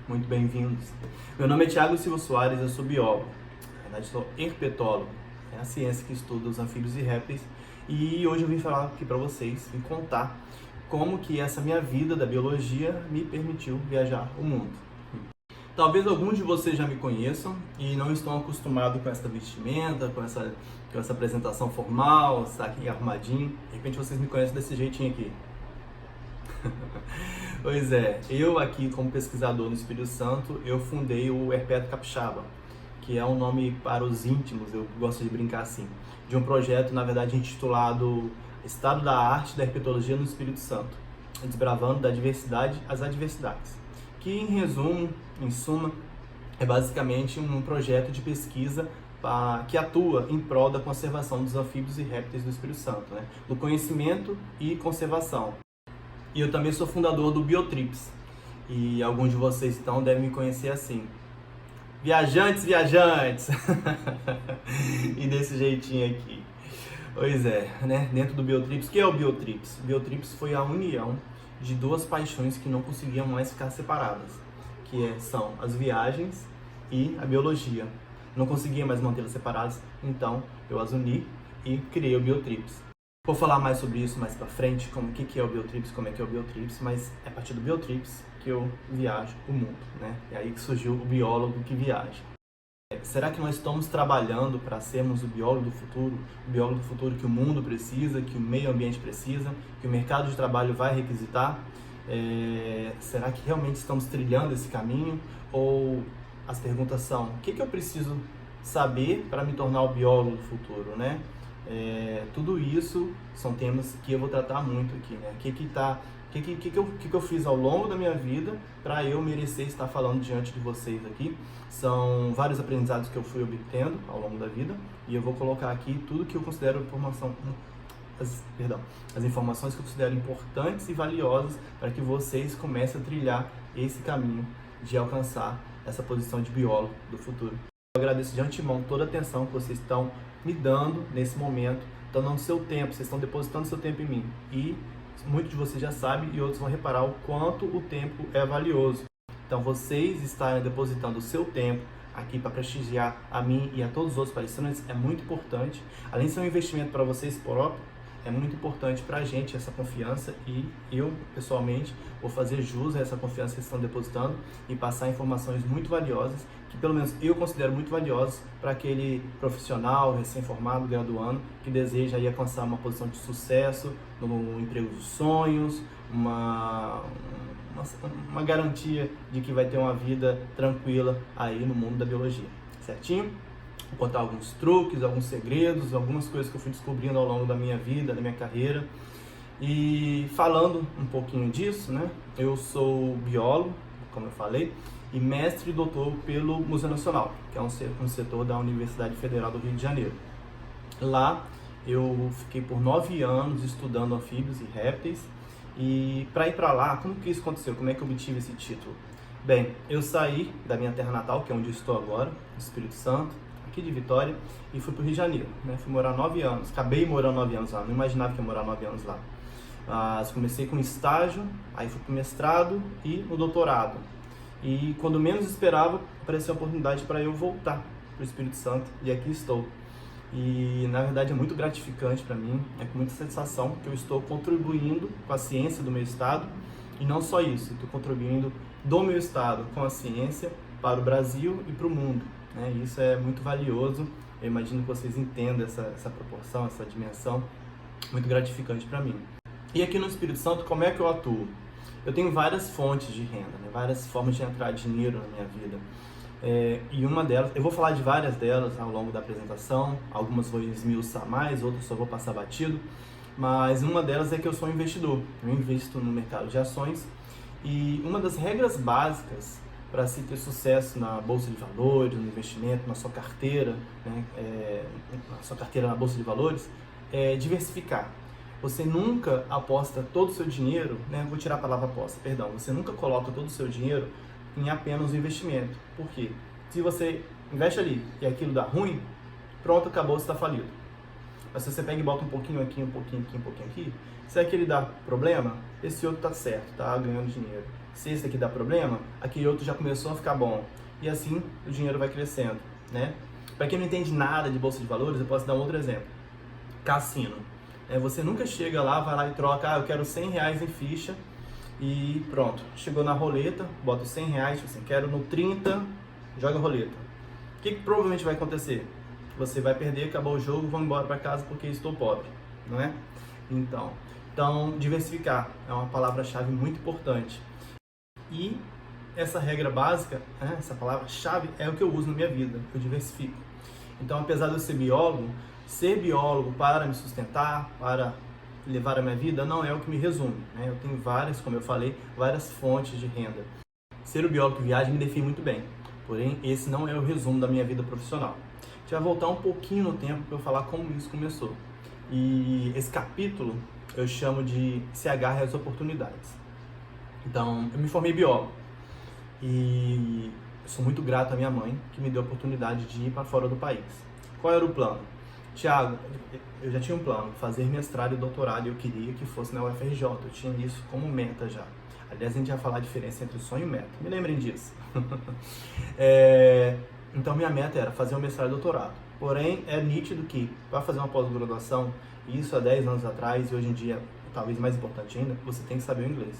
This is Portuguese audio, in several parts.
muito bem-vindos. Meu nome é Thiago Silva Soares, eu sou biólogo, na verdade sou herpetólogo, é a ciência que estuda os anfíbios e répteis, e hoje eu vim falar aqui para vocês, vim contar como que essa minha vida da biologia me permitiu viajar o mundo. Talvez alguns de vocês já me conheçam e não estão acostumados com essa vestimenta, com essa apresentação formal, estar aqui arrumadinho. De repente vocês me conhecem desse jeitinho aqui. Pois é, eu aqui como pesquisador no Espírito Santo, eu fundei o Herpeto Capixaba, que é um nome para os íntimos, eu gosto de brincar assim, de um projeto, na verdade, intitulado Estado da Arte da Herpetologia no Espírito Santo, desbravando da diversidade às adversidades, que em resumo, em suma, é basicamente um projeto de pesquisa que atua em prol da conservação dos anfíbios e répteis do Espírito Santo, né? Do conhecimento e conservação. E eu também sou fundador do Biotrips. E alguns de vocês então devem me conhecer assim. Viajantes, viajantes! E desse jeitinho aqui. Pois é, né? Dentro do Biotrips, o que é o Biotrips? O Biotrips foi a união de duas paixões que não conseguiam mais ficar separadas, são as viagens e a biologia. Não conseguia mais mantê-las separadas, então eu as uni e criei o Biotrips. Vou falar mais sobre isso mais pra frente, como o que é o Biotrips, como é que é o Biotrips, mas é a partir do Biotrips que eu viajo o mundo, né? É aí que surgiu o biólogo que viaja. Será que nós estamos trabalhando para sermos o biólogo do futuro que o mundo precisa, que o meio ambiente precisa, que o mercado de trabalho vai requisitar? Será que realmente estamos trilhando esse caminho? Ou as perguntas são, o que eu preciso saber para me tornar o biólogo do futuro, né? Tudo isso são temas que eu vou tratar muito aqui, né? O que eu fiz ao longo da minha vida para eu merecer estar falando diante de vocês aqui. São vários aprendizados que eu fui obtendo ao longo da vida e eu vou colocar aqui tudo que eu considero as informações que eu considero importantes e valiosas para que vocês comecem a trilhar esse caminho de alcançar essa posição de biólogo do futuro. Eu agradeço de antemão toda a atenção que vocês estão me dando nesse momento, estão dando seu tempo, vocês estão depositando seu tempo em mim. E muitos de vocês já sabem e outros vão reparar o quanto o tempo é valioso. Então vocês estarem depositando o seu tempo aqui para prestigiar a mim e a todos os outros palestrantes é muito importante. Além de ser um investimento para vocês próprios, é muito importante para a gente essa confiança e eu, pessoalmente, vou fazer jus a essa confiança que vocês estão depositando e passar informações muito valiosas, que pelo menos eu considero muito valiosas para aquele profissional recém-formado, graduando, que deseja aí alcançar uma posição de sucesso no emprego dos sonhos, uma garantia de que vai ter uma vida tranquila aí no mundo da biologia, certinho? Vou contar alguns truques, alguns segredos, algumas coisas que eu fui descobrindo ao longo da minha vida, da minha carreira. E falando um pouquinho disso, né? Eu sou biólogo, como eu falei, e mestre e doutor pelo Museu Nacional, que é um setor da Universidade Federal do Rio de Janeiro. Lá eu fiquei por 9 anos estudando anfíbios e répteis. E para ir para lá, como que isso aconteceu? Como é que eu obtive esse título? Bem, eu saí da minha terra natal, que é onde eu estou agora, no Espírito Santo, aqui de Vitória, e fui para o Rio de Janeiro, né? Fui morar 9 anos, acabei morando 9 anos lá, não imaginava que ia morar 9 anos lá. Mas comecei com estágio, aí fui para o mestrado e no doutorado. E quando menos esperava, apareceu a oportunidade para eu voltar para o Espírito Santo, e aqui estou. E na verdade é muito gratificante para mim, é com muita satisfação que eu estou contribuindo com a ciência do meu estado, e não só isso, estou contribuindo do meu estado com a ciência para o Brasil e para o mundo. Isso é muito valioso, eu imagino que vocês entendam essa proporção, essa dimensão, muito gratificante para mim. E aqui no Espírito Santo, como é que eu atuo? Eu tenho várias fontes de renda, né? Várias formas de entrar dinheiro na minha vida. E uma delas, eu vou falar de várias delas ao longo da apresentação, algumas vou esmiuçar mais, outras só vou passar batido, mas uma delas é que eu sou um investidor, eu invisto no mercado de ações e uma das regras básicas para se ter sucesso na Bolsa de Valores, no investimento, na sua carteira, né, na sua carteira na Bolsa de Valores, é diversificar. Você nunca aposta todo o seu dinheiro, né, vou tirar a palavra aposta, perdão, você nunca coloca todo o seu dinheiro em apenas o investimento. Por quê? Se você investe ali e aquilo dá ruim, pronto, acabou, você está falido. Mas se você pega e bota um pouquinho aqui, um pouquinho aqui, um pouquinho aqui, se aquele dá problema, esse outro está certo, está ganhando dinheiro. se esse aqui dá problema, aquele outro já começou a ficar bom. E assim o dinheiro vai crescendo, né? Para quem não entende nada de bolsa de valores, eu posso dar um outro exemplo. Cassino. Você nunca chega lá, vai lá e troca, eu quero R$100 em ficha e pronto. Chegou na roleta, bota os R$100, assim, quero no 30, joga a roleta. O que provavelmente vai acontecer? Você vai perder, acabou o jogo, vão embora para casa porque estou pobre, não é? Então, diversificar é uma palavra-chave muito importante. E essa regra básica, essa palavra-chave é o que eu uso na minha vida, eu diversifico. Então, apesar de eu ser biólogo para me sustentar, para levar a minha vida, não é o que me resume, né? Eu tenho várias, como eu falei, várias fontes de renda. Ser o biólogo que viaja me define muito bem, porém, esse não é o resumo da minha vida profissional. A gente vai voltar um pouquinho no tempo para eu falar como isso começou. E esse capítulo eu chamo de Se Agarre às Oportunidades. Então, eu me formei biólogo e sou muito grato à minha mãe que me deu a oportunidade de ir para fora do país. Qual era o plano? Tiago, eu já tinha um plano, fazer mestrado e doutorado, e eu queria que fosse na UFRJ, eu tinha isso como meta já. Aliás, a gente vai falar a diferença entre sonho e meta, me lembrem disso. Então, minha meta era fazer um mestrado e doutorado. Porém, é nítido que para fazer uma pós-graduação, isso há 10 anos atrás, e hoje em dia, talvez mais importante ainda, você tem que saber o inglês.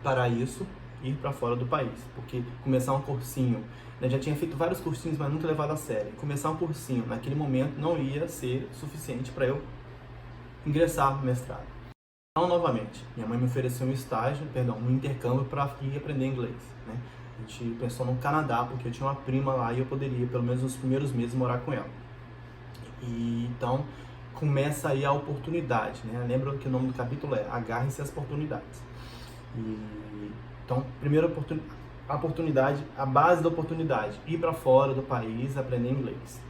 Para isso, ir para fora do país, porque começar um cursinho, já tinha feito vários cursinhos, mas nunca levado a sério. Começar um cursinho naquele momento não ia ser suficiente para eu ingressar no mestrado. Então, novamente, minha mãe me ofereceu um intercâmbio para ir aprender inglês, né? A gente pensou no Canadá, porque eu tinha uma prima lá e eu poderia, pelo menos nos primeiros meses, morar com ela. E então, começa aí a oportunidade, né? Lembra que o nome do capítulo é Agarre-se às Oportunidades. Então, primeira oportunidade, a base da oportunidade, ir para fora do país, aprender inglês.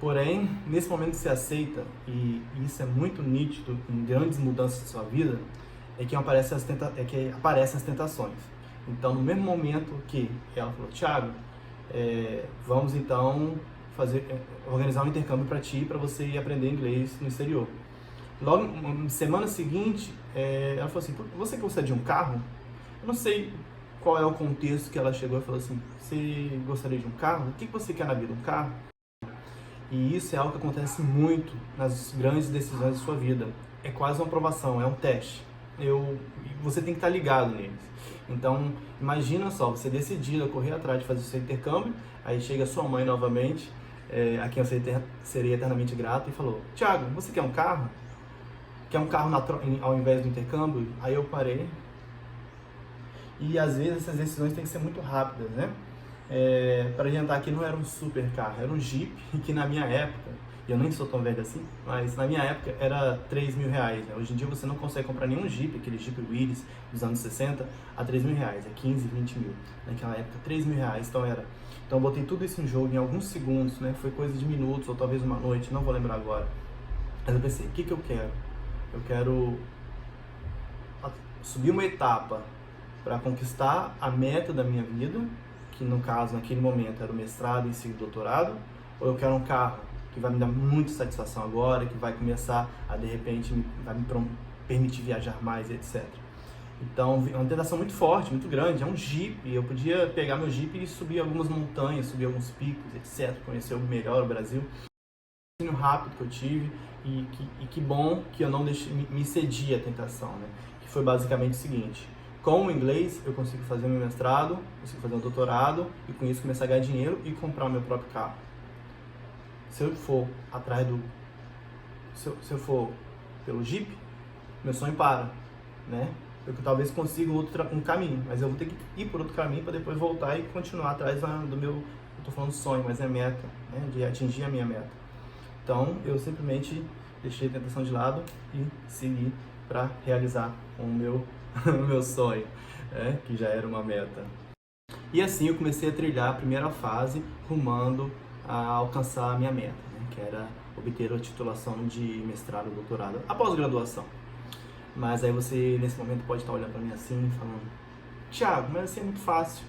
Porém, nesse momento que você aceita, e isso é muito nítido em grandes mudanças da sua vida, é que aparecem as tentações. Então, no mesmo momento que ela falou, Tiago, vamos então organizar um intercâmbio para ti, para você ir aprender inglês no exterior. Logo, na semana seguinte, ela falou assim, você gostaria de um carro? Eu não sei qual é o contexto que ela chegou e falou assim, você gostaria de um carro? O que você quer na vida? Um carro? E isso é algo que acontece muito nas grandes decisões da sua vida. É quase uma aprovação, é um teste. Você tem que estar ligado neles. Então, imagina só, você decidido a correr atrás de fazer o seu intercâmbio, aí chega sua mãe novamente, a quem eu seria eternamente grato, e falou, Tiago, você quer um carro? Quer um carro ao invés do intercâmbio? Aí eu parei. E às vezes essas decisões têm que ser muito rápidas, né? Para adiantar aqui, não era um super carro, era um Jeep, que na minha época, e eu nem sou tão velho assim, mas na minha época era R$3.000, né? Hoje em dia você não consegue comprar nenhum Jeep, aquele Jeep Willys dos anos 60, a R$3.000, é 15, 20 mil. Naquela época, R$3.000, então eu botei tudo isso em jogo em alguns segundos, né? Foi coisa de minutos, ou talvez uma noite, não vou lembrar agora. Mas eu pensei, o que eu quero? Eu quero subir uma etapa para conquistar a meta da minha vida, que no caso, naquele momento, era o mestrado e seguir o doutorado, ou eu quero um carro que vai me dar muita satisfação agora, que vai começar a, de repente, vai me permitir viajar mais, etc. Então, é uma tentação muito forte, muito grande, é um Jeep, eu podia pegar meu Jeep e subir algumas montanhas, subir alguns picos, etc., conhecer melhor o Brasil. Um rápido que eu tive, e que bom que eu não me cedi à tentação, né? Que foi basicamente o seguinte: com o inglês eu consigo fazer meu mestrado, consigo fazer um doutorado e com isso começar a ganhar dinheiro e comprar o meu próprio carro. Se eu for atrás se eu for pelo Jeep, meu sonho para, né? Eu talvez consiga um caminho, mas eu vou ter que ir por outro caminho para depois voltar e continuar atrás do meu, eu tô falando sonho, mas é meta, né? De atingir a minha meta. Então, eu simplesmente deixei a tentação de lado e segui para realizar o meu sonho, que já era uma meta. E assim eu comecei a trilhar a primeira fase, rumando a alcançar a minha meta, né, que era obter a titulação de mestrado ou doutorado, a pós-graduação. Mas aí você, nesse momento, pode estar olhando para mim assim, falando, Tiago, mas assim é muito fácil.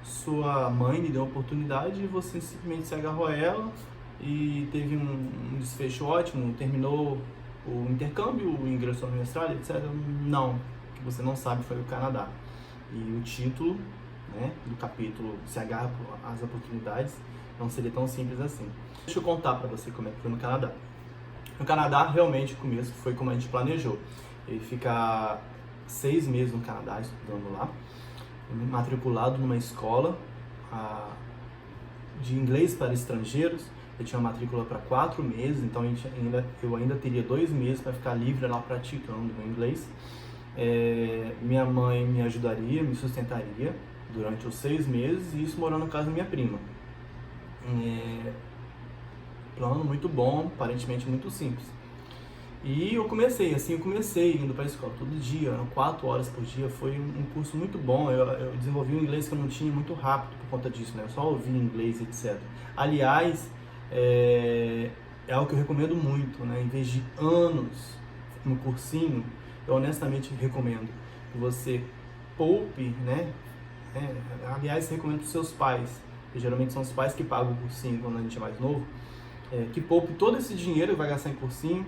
Sua mãe lhe deu a oportunidade e você simplesmente se agarrou a ela, e teve um desfecho ótimo, terminou o intercâmbio, ingressou no mestrado, etc. Não, o que você não sabe foi o Canadá. E o título, né, do capítulo Se Agarra às Oportunidades não seria tão simples assim. Deixa eu contar para você como é que foi no Canadá. No Canadá, realmente, o começo foi como a gente planejou. Ele fica 6 meses no Canadá, estudando lá, matriculado numa escola de inglês para estrangeiros. Eu tinha uma matrícula para 4 meses, então eu ainda teria 2 meses para ficar livre lá praticando meu inglês. Minha mãe me ajudaria, me sustentaria durante os 6 meses, e isso morando na casa da minha prima. Plano muito bom, aparentemente muito simples. E eu comecei indo para a escola todo dia, eram 4 horas por dia, foi um curso muito bom. Eu desenvolvi um inglês que eu não tinha muito rápido por conta disso, né? Eu só ouvia inglês, etc. Aliás, é algo que eu recomendo muito, né? Em vez de anos no cursinho, eu honestamente recomendo que você poupe, né? Aliás, recomendo para os seus pais, que geralmente são os pais que pagam o cursinho quando a gente é mais novo, que poupe todo esse dinheiro que vai gastar em cursinho,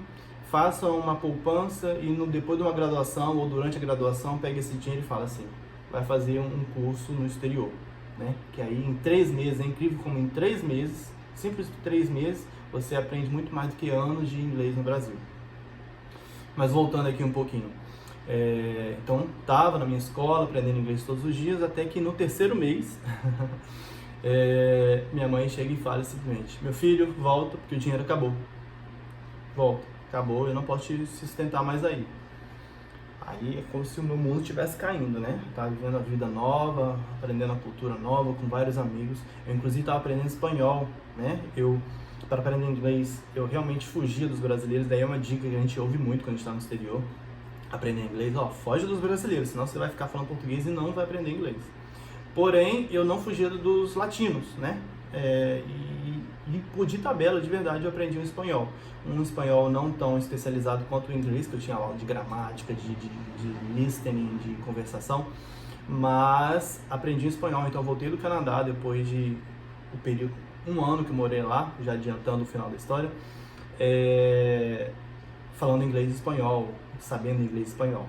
faça uma poupança e depois de uma graduação ou durante a graduação, pegue esse dinheiro e fala assim, vai fazer um curso no exterior, né? Que aí em 3 meses, é incrível como em 3 meses, simples 3 meses, você aprende muito mais do que anos de inglês no Brasil. Mas voltando aqui um pouquinho, então estava na minha escola aprendendo inglês todos os dias, até que no 3º mês minha mãe chega e fala simplesmente, meu filho, volta porque o dinheiro acabou. Volta, acabou, eu não posso te sustentar mais aí. Aí é como se o meu mundo estivesse caindo, né? Tava vivendo a vida nova, aprendendo a cultura nova, com vários amigos. Eu inclusive estava aprendendo espanhol, né? Para aprender inglês, eu realmente fugia dos brasileiros. Daí é uma dica que a gente ouve muito quando a gente está no exterior. Aprender inglês, foge dos brasileiros, senão você vai ficar falando português e não vai aprender inglês. Porém, eu não fugia dos latinos, né? E por de tabela, de verdade, eu aprendi um espanhol não tão especializado quanto o inglês, que eu tinha aula de gramática, de listening, de conversação, mas aprendi espanhol. Então eu voltei do Canadá depois de o período, 1 ano que eu morei lá, já adiantando o final da história, falando inglês e espanhol, sabendo inglês e espanhol.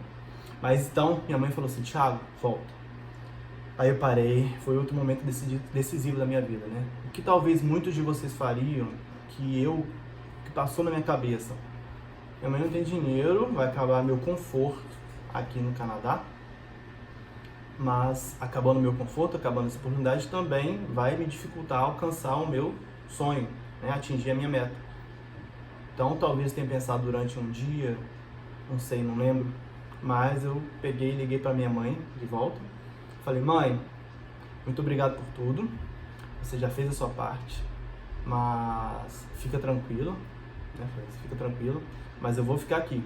Mas então minha mãe falou assim, Thiago, volta. Aí eu parei, foi outro momento decisivo da minha vida, né? O que talvez muitos de vocês fariam, que passou na minha cabeça. Minha mãe não tem dinheiro, vai acabar meu conforto aqui no Canadá, mas acabando meu conforto, acabando essa oportunidade, também vai me dificultar alcançar o meu sonho, né? Atingir a minha meta. Então talvez tenha pensado durante um dia, não sei, não lembro, mas eu peguei e liguei para minha mãe de volta. Falei, mãe, muito obrigado por tudo, você já fez a sua parte, mas fica tranquilo, né? Fica tranquilo, mas eu vou ficar aqui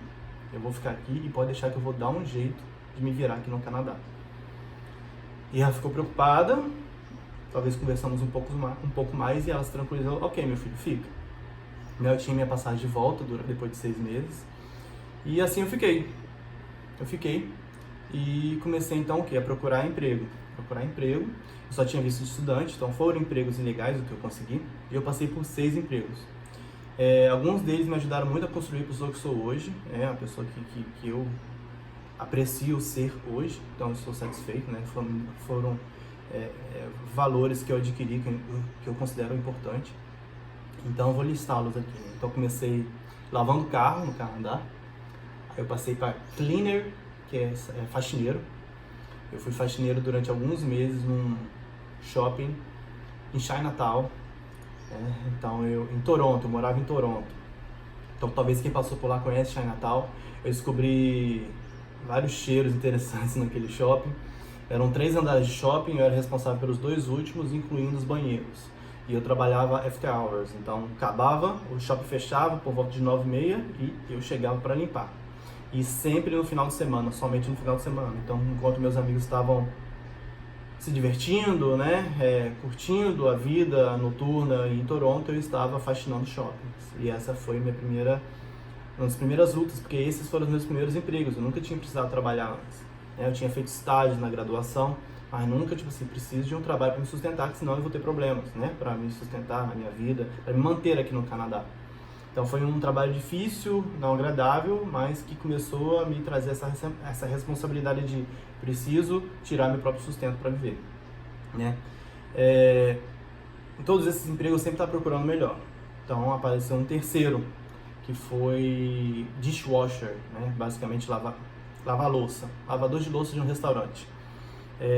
e pode deixar que eu vou dar um jeito de me virar aqui no Canadá. E ela ficou preocupada, talvez conversamos um pouco mais e ela se tranquilizou, ok, meu filho, fica. Eu tinha minha passagem de volta depois de 6 meses e assim eu fiquei. E comecei então a procurar emprego. Eu só tinha visto de estudante, então foram empregos ilegais o que eu consegui. E eu passei por 6 empregos. Alguns deles me ajudaram muito a construir a pessoa que sou hoje, a pessoa que eu aprecio ser hoje, então eu sou satisfeito, né? Foram valores que eu adquiri, que eu considero importante. Então eu vou listá-los aqui. Então eu comecei lavando carro no Canadá, aí eu passei para cleaner, que é faxineiro. Eu fui faxineiro durante alguns meses num shopping em Chinatown, então em Toronto, eu morava em Toronto. Então talvez quem passou por lá conhece Chinatown. Eu descobri vários cheiros interessantes naquele shopping. Eram 3 andares de shopping, eu era responsável pelos 2 últimos, incluindo os banheiros. E eu trabalhava after hours, então acabava, o shopping fechava por volta de 9h30 e eu chegava para limpar. E sempre no final de semana, somente no final de semana. Então, enquanto meus amigos estavam se divertindo, né, curtindo a vida noturna em Toronto, eu estava faxinando shoppings. E essa foi uma das primeiras lutas, porque esses foram os meus primeiros empregos. Eu nunca tinha precisado trabalhar antes, né? Eu tinha feito estágio na graduação, mas nunca, preciso de um trabalho para me sustentar, que senão eu vou ter problemas, né, para me sustentar na minha vida, para me manter aqui no Canadá. Então foi um trabalho difícil, não agradável, mas que começou a me trazer essa responsabilidade de preciso tirar meu próprio sustento para viver, né? Em todos esses empregos eu sempre estava procurando melhor. Então apareceu um terceiro, que foi dishwasher, né? Basicamente lavar louça, lavador de louça de um restaurante.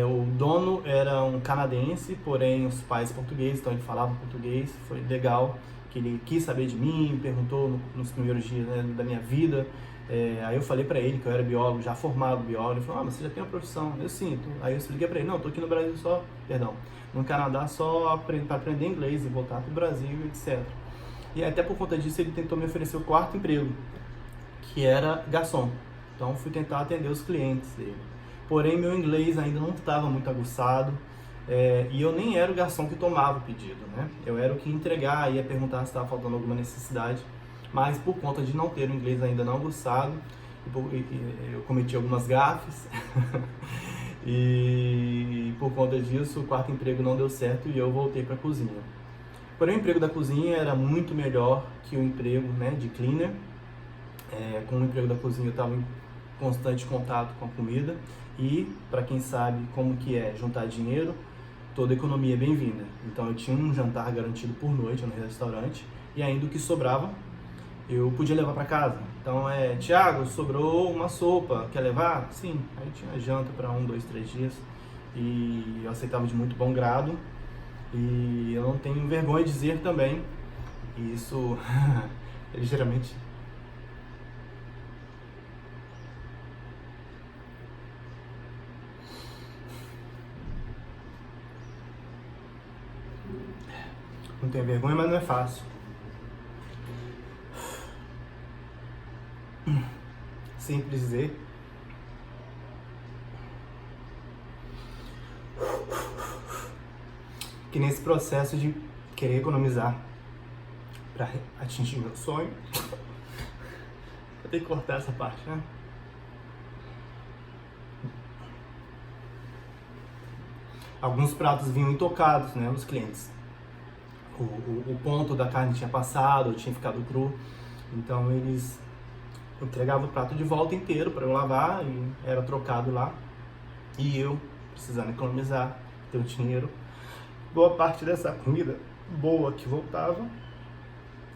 O dono era um canadense, porém os pais portugueses, então ele falava português, foi legal, que ele quis saber de mim, perguntou nos primeiros dias, né, da minha vida. Aí eu falei pra ele que eu era biólogo, já formado biólogo. Ele falou, mas você já tem uma profissão? Eu sinto. Aí eu expliquei pra ele, não, eu tô aqui no Brasil só, no Canadá só para aprender inglês e voltar pro Brasil, etc. E até por conta disso ele tentou me oferecer o quarto emprego, que era garçom. Então fui tentar atender os clientes dele. Porém meu inglês ainda não estava muito aguçado, e eu nem era o garçom que tomava o pedido, né? Eu era o que entregar, ia perguntar se estava faltando alguma necessidade, mas por conta de não ter o inglês ainda não aguçado, eu cometi algumas gafes e por conta disso o quarto emprego não deu certo e eu voltei para a cozinha. Porém o emprego da cozinha era muito melhor que o emprego, né, de cleaner. Com o emprego da cozinha eu estava em constante contato com a comida e, para quem sabe como que é juntar dinheiro, toda economia é bem-vinda. Então eu tinha um jantar garantido por noite no restaurante e ainda o que sobrava eu podia levar para casa. Então Thiago, sobrou uma sopa, quer levar? Sim. Aí tinha janta para 1, 2, 3 dias e eu aceitava de muito bom grado. E eu não tenho vergonha de dizer também, e isso é ligeiramente... Não tenho vergonha, mas não é fácil. Simples dizer. Que nesse processo de querer economizar para atingir meu sonho, vou ter que cortar essa parte, né? Alguns pratos vinham intocados, né, os clientes. O ponto da carne tinha passado, tinha ficado cru, então eles entregavam o prato de volta inteiro para eu lavar e era trocado lá. E eu, precisando economizar, ter o dinheiro, boa parte dessa comida boa que voltava,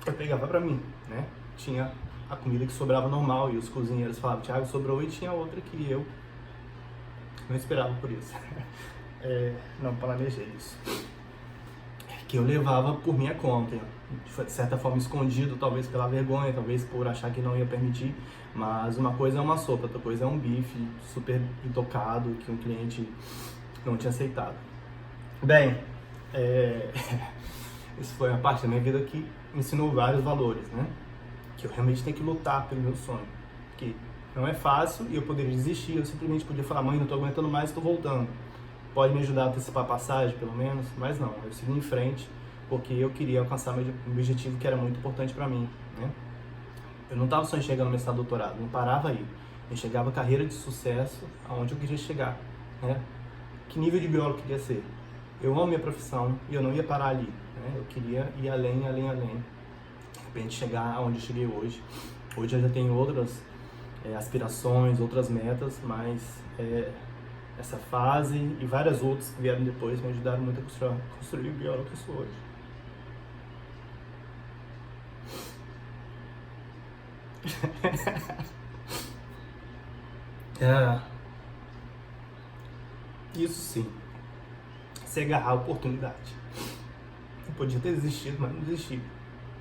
eu pegava pra mim, né? Tinha a comida que sobrava normal e os cozinheiros falavam, Thiago, sobrou, e tinha outra que eu não esperava por isso. Não planejei isso. Que eu levava por minha conta, de certa forma escondido, talvez pela vergonha, talvez por achar que não ia permitir, mas uma coisa é uma sopa, outra coisa é um bife super intocado que um cliente não tinha aceitado. Bem, isso foi uma parte da minha vida que me ensinou vários valores, né? Que eu realmente tenho que lutar pelo meu sonho, que não é fácil e eu poderia desistir, eu simplesmente podia falar, mãe, não tô aguentando mais, tô voltando. Pode me ajudar a antecipar a passagem, pelo menos? Mas não, eu segui em frente porque eu queria alcançar meu objetivo, que era muito importante para mim, né? Eu não estava só enxergando mestrado, doutorado, não parava aí. Eu enxergava carreira de sucesso, aonde eu queria chegar, né? Que nível de biólogo eu queria ser? Eu amo minha profissão e eu não ia parar ali, né? Eu queria ir além, além, além. De repente chegar aonde eu cheguei hoje. Hoje eu já tenho outras aspirações, outras metas, mas essa fase e várias outras que vieram depois me ajudaram muito a construir o biólogo que eu sou hoje. Isso sim, se agarrar a oportunidade. Eu podia ter desistido, mas não desisti.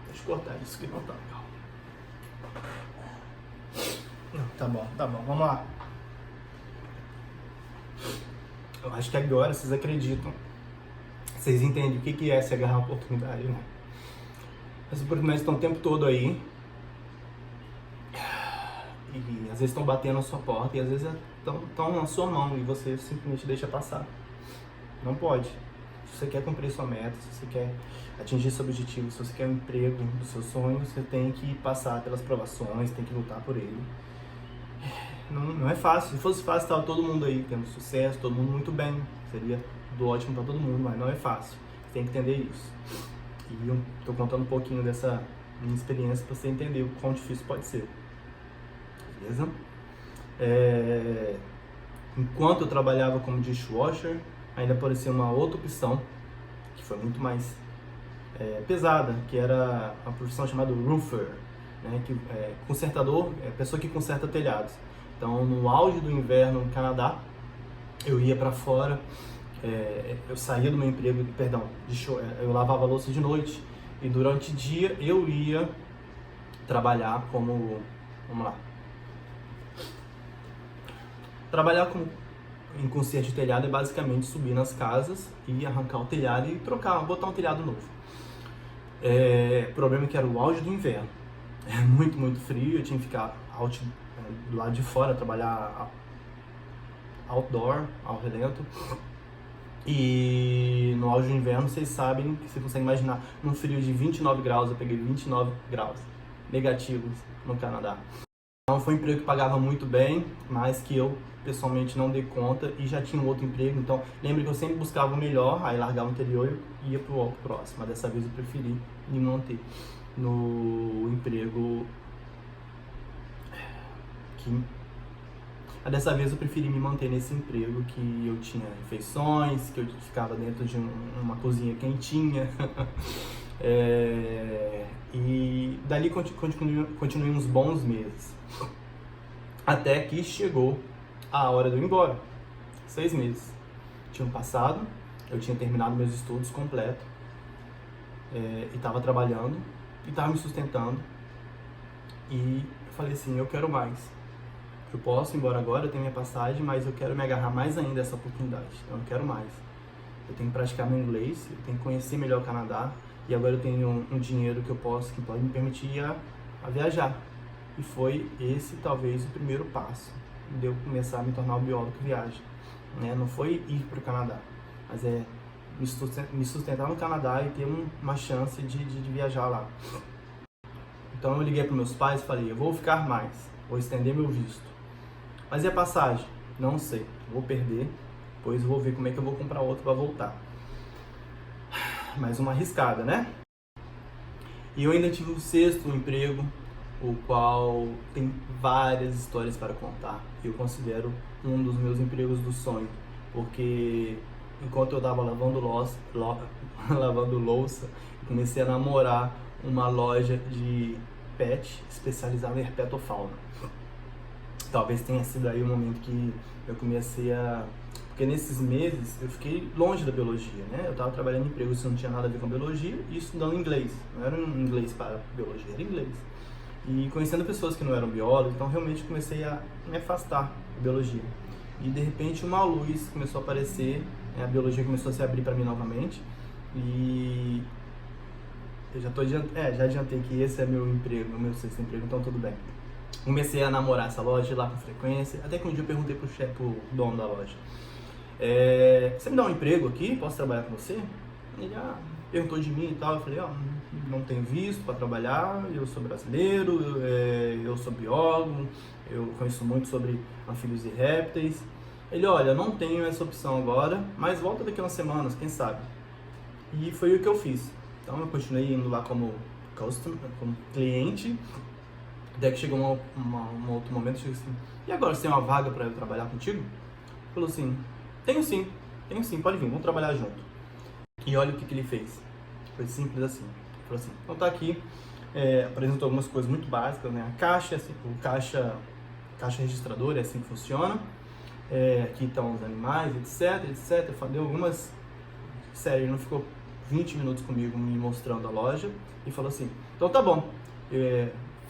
Deixa eu cortar isso que não tá legal. Não, tá bom, vamos lá. Eu acho que agora vocês acreditam, vocês entendem o que é se agarrar a oportunidade, né? As oportunidades estão o tempo todo aí, e às vezes estão batendo na sua porta, e às vezes estão na sua mão, e você simplesmente deixa passar. Não pode. Se você quer cumprir sua meta, se você quer atingir seu objetivo, se você quer um emprego dos seus sonhos, você tem que passar pelas provações, tem que lutar por ele. Não é fácil. Se fosse fácil, estava todo mundo aí tendo sucesso, todo mundo muito bem. Seria do ótimo para todo mundo, mas não é fácil. Você tem que entender isso. E eu estou contando um pouquinho dessa minha experiência para você entender o quão difícil pode ser. Beleza? Enquanto eu trabalhava como dishwasher, ainda apareceu uma outra opção que foi muito mais pesada, que era a profissão chamada roofer, né? Que consertador, pessoa que conserta telhados. Então, no auge do inverno no Canadá, eu ia para fora, eu saía do meu emprego, eu lavava louça de noite e durante o dia eu ia trabalhar como, vamos lá, trabalhar em conserto de telhado é basicamente subir nas casas e arrancar o telhado e botar um telhado novo. O problema é que era o auge do inverno, é muito, muito frio, eu tinha que ficar do lado de fora, trabalhar outdoor, ao relento. E no auge do inverno, vocês sabem, você consegue imaginar, num frio de 29 graus, eu peguei 29 graus negativos no Canadá. Então foi um emprego que pagava muito bem, mas que eu pessoalmente não dei conta e já tinha um outro emprego. Então lembra que eu sempre buscava o melhor, aí largava o anterior e ia pro próximo. Mas dessa vez eu preferi me manter no emprego dessa vez eu preferi me manter nesse emprego que eu tinha refeições, que eu ficava dentro de uma cozinha quentinha. E dali continuei uns bons meses. Até que chegou a hora de eu ir embora. 6 meses tinham passado, eu tinha terminado meus estudos completo, e estava trabalhando, e estava me sustentando. E eu falei assim, eu quero mais. Eu posso ir embora agora, eu tenho minha passagem, mas eu quero me agarrar mais ainda a essa oportunidade. Eu não quero mais. Eu tenho que praticar meu inglês, eu tenho que conhecer melhor o Canadá, e agora eu tenho um dinheiro que pode me permitir a viajar. E foi esse talvez o primeiro passo de eu começar a me tornar um biólogo que viaja. Não foi ir para o Canadá, mas me sustentar no Canadá e ter uma chance de viajar lá. Então eu liguei para meus pais e falei, eu vou ficar mais, vou estender meu visto. Mas e a passagem? Não sei, vou perder, depois vou ver como é que eu vou comprar outro para voltar. Mais uma arriscada, né? E eu ainda tive o 6º emprego, o qual tem várias histórias para contar. Eu considero um dos meus empregos do sonho, porque enquanto eu estava lavando louça, comecei a namorar uma loja de pet especializada em herpetofauna. Talvez tenha sido aí o momento que eu comecei porque nesses meses eu fiquei longe da biologia, né? Eu estava trabalhando em empregos que não tinha nada a ver com biologia e estudando inglês. Não era um inglês para biologia, era inglês. E conhecendo pessoas que não eram biólogos, então realmente comecei a me afastar da biologia. E de repente uma luz começou a aparecer, a biologia começou a se abrir para mim novamente. E eu já adiantei que esse é meu emprego, o meu 6º emprego, então tudo bem. Comecei a namorar essa loja, ir lá com frequência, até que um dia eu perguntei pro dono da loja, você me dá um emprego aqui? Posso trabalhar com você? Ele perguntou de mim e tal, eu falei, não tenho visto para trabalhar, eu sou brasileiro, eu sou biólogo, eu conheço muito sobre anfíbios e répteis. Ele, olha, não tenho essa opção agora, mas volta daqui a umas semanas, quem sabe? E foi o que eu fiz. Então eu continuei indo lá como cliente, até que chegou um outro momento, chegou assim, e agora, você tem uma vaga para eu trabalhar contigo? Ele falou assim, tenho sim, pode vir, vamos trabalhar junto. E olha o que ele fez, foi simples assim, ele falou assim, então tá aqui, apresentou algumas coisas muito básicas, né, a caixa, caixa registradora, é assim que funciona, aqui estão os animais, etc, deu algumas, sério, ele não ficou 20 minutos comigo me mostrando a loja, e falou assim, então tá bom,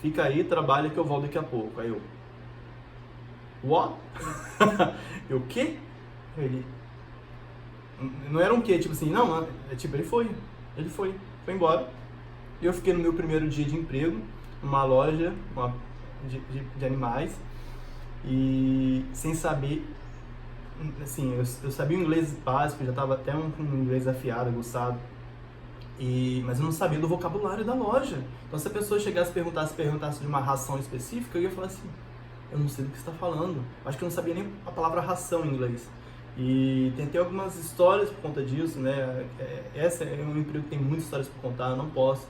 fica aí, trabalha que eu volto daqui a pouco. Aí eu, what? Eu, o quê? Ele, não era um quê, tipo assim, não, tipo, ele foi embora. E eu fiquei no meu primeiro dia de emprego, numa loja de animais, e sem saber, assim, eu sabia o inglês básico, já estava até um inglês afiado, aguçado, mas eu não sabia do vocabulário da loja. Então se a pessoa chegasse e perguntasse de uma ração específica, eu ia falar assim, eu não sei do que você está falando. Acho que eu não sabia nem a palavra ração em inglês. E tentei algumas histórias por conta disso, né? Essa é um emprego que tem muitas histórias por contar, eu não posso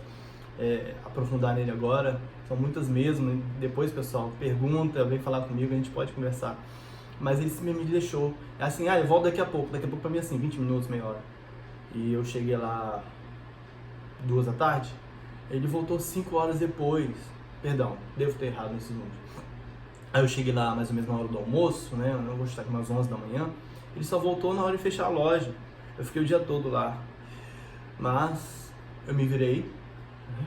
aprofundar nele agora, são muitas mesmo. Depois, pessoal, pergunta, vem falar comigo, a gente pode conversar. Mas ele me deixou, é assim, eu volto daqui a pouco pra mim assim, 20 minutos, meia hora. E eu cheguei lá 2 da tarde, ele voltou 5 horas depois, perdão, devo ter errado nesse número. Aí eu cheguei lá mais ou menos na hora do almoço, né, eu vou estar aqui umas 11 da manhã, ele só voltou na hora de fechar a loja. Eu fiquei o dia todo lá, mas eu me virei,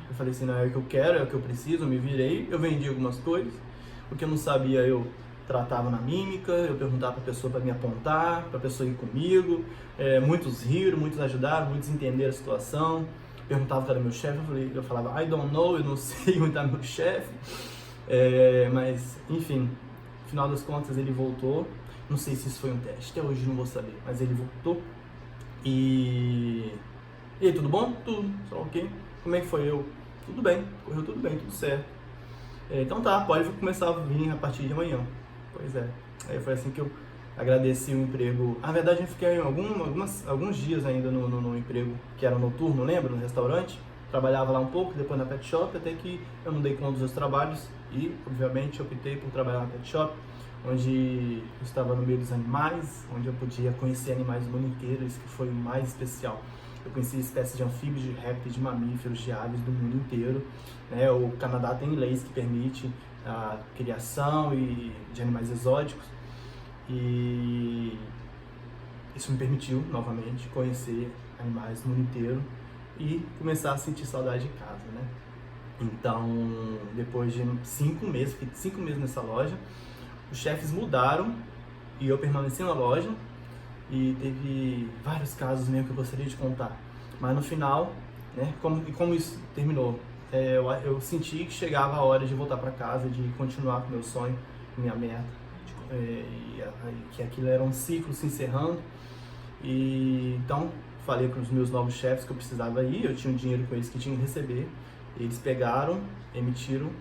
eu falei assim, não, é o que eu quero, é o que eu preciso, eu me virei, eu vendi algumas coisas, o que eu não sabia eu tratava na mímica, eu perguntava para a pessoa para me apontar, para a pessoa ir comigo, muitos riram, muitos ajudaram, muitos entenderam a situação, perguntava qual era meu chefe, eu falava, I don't know, eu não sei onde está meu chefe, mas enfim, no final das contas ele voltou, não sei se isso foi um teste, até hoje não vou saber, mas ele voltou. E aí, tudo bom? Tudo, só ok. Como é que foi eu? Tudo bem, correu tudo bem, tudo certo. Então tá, pode começar a vir a partir de amanhã. Pois é, aí foi assim que eu agradeci o emprego. Na verdade eu fiquei alguns dias ainda no emprego que era noturno, lembra? No restaurante. Trabalhava lá um pouco, depois na pet shop, até que eu não dei conta dos meus trabalhos e, obviamente, optei por trabalhar na pet shop, onde eu estava no meio dos animais, onde eu podia conhecer animais do mundo inteiro, isso que foi o mais especial. Eu conheci espécies de anfíbios, de répteis, de mamíferos, de aves do mundo inteiro. O Canadá tem leis que permite a criação de animais exóticos e isso me permitiu, novamente, conhecer animais do mundo inteiro e começar a sentir saudade de casa, né? Então, depois de 5 meses, fiquei 5 meses nessa loja, os chefes mudaram e eu permaneci na loja e teve vários casos mesmo que eu gostaria de contar. Mas no final, né, como isso terminou, eu senti que chegava a hora de voltar para casa, de continuar com meu sonho, minha meta, que aquilo era um ciclo se encerrando. E então falei para os meus novos chefes que eu precisava ir, eu tinha um dinheiro com eles que tinham que receber. Eles pegaram, emitiram,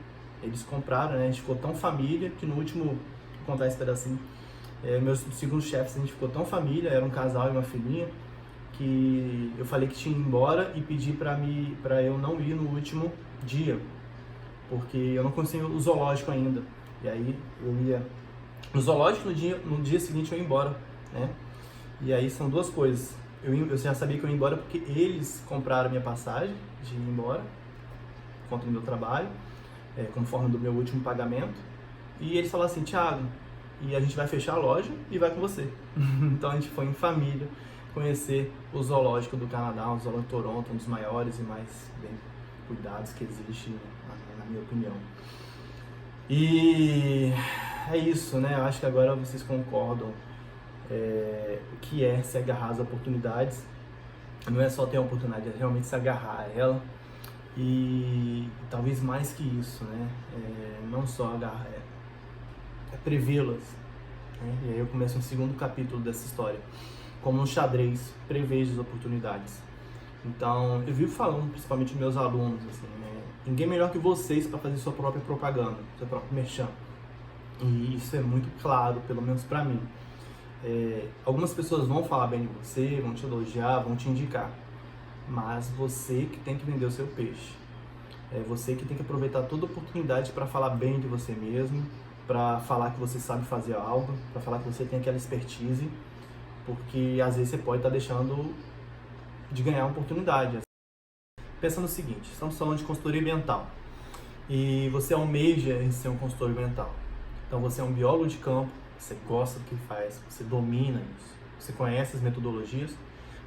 eles compraram, né? A gente ficou tão família que no último, vou contar esse pedacinho, meus segundos chefes, a gente ficou tão família, era um casal e uma filhinha, que eu falei que tinha ido embora e pedi para eu não ir no último dia, porque eu não conhecia o zoológico ainda. E aí eu ia no zoológico, no dia seguinte eu ia embora, né? E aí são duas coisas. Eu já sabia que eu ia embora porque eles compraram minha passagem de ir embora, conta do meu trabalho, como forma do meu último pagamento. E eles falaram assim, Thiago, e a gente vai fechar a loja e vai com você. Então a gente foi em família conhecer o zoológico do Canadá, o zoológico de Toronto, um dos maiores e mais bem cuidados que existe, na minha opinião. E é isso, né? Eu acho que agora vocês concordam o que é se agarrar às oportunidades. Não é só ter a oportunidade, é realmente se agarrar a ela. E talvez mais que isso, né? Não só agarrar, é prevê-las. Né? E aí eu começo um segundo capítulo dessa história. Como no xadrez, prevejo as oportunidades. Então, eu vivo falando, principalmente dos meus alunos, assim, né? Ninguém melhor que vocês para fazer sua própria propaganda, seu próprio merchan. E isso é muito claro, pelo menos para mim. Algumas pessoas vão falar bem de você, vão te elogiar, vão te indicar. Mas você que tem que vender o seu peixe. É você que tem que aproveitar toda oportunidade para falar bem de você mesmo, para falar que você sabe fazer algo, para falar que você tem aquela expertise, porque às vezes você pode estar deixando de ganhar uma oportunidade. Pensa no seguinte, estamos falando de consultoria ambiental e você almeja em ser um consultor ambiental. Então você é um biólogo de campo, você gosta do que faz, você domina isso, você conhece as metodologias.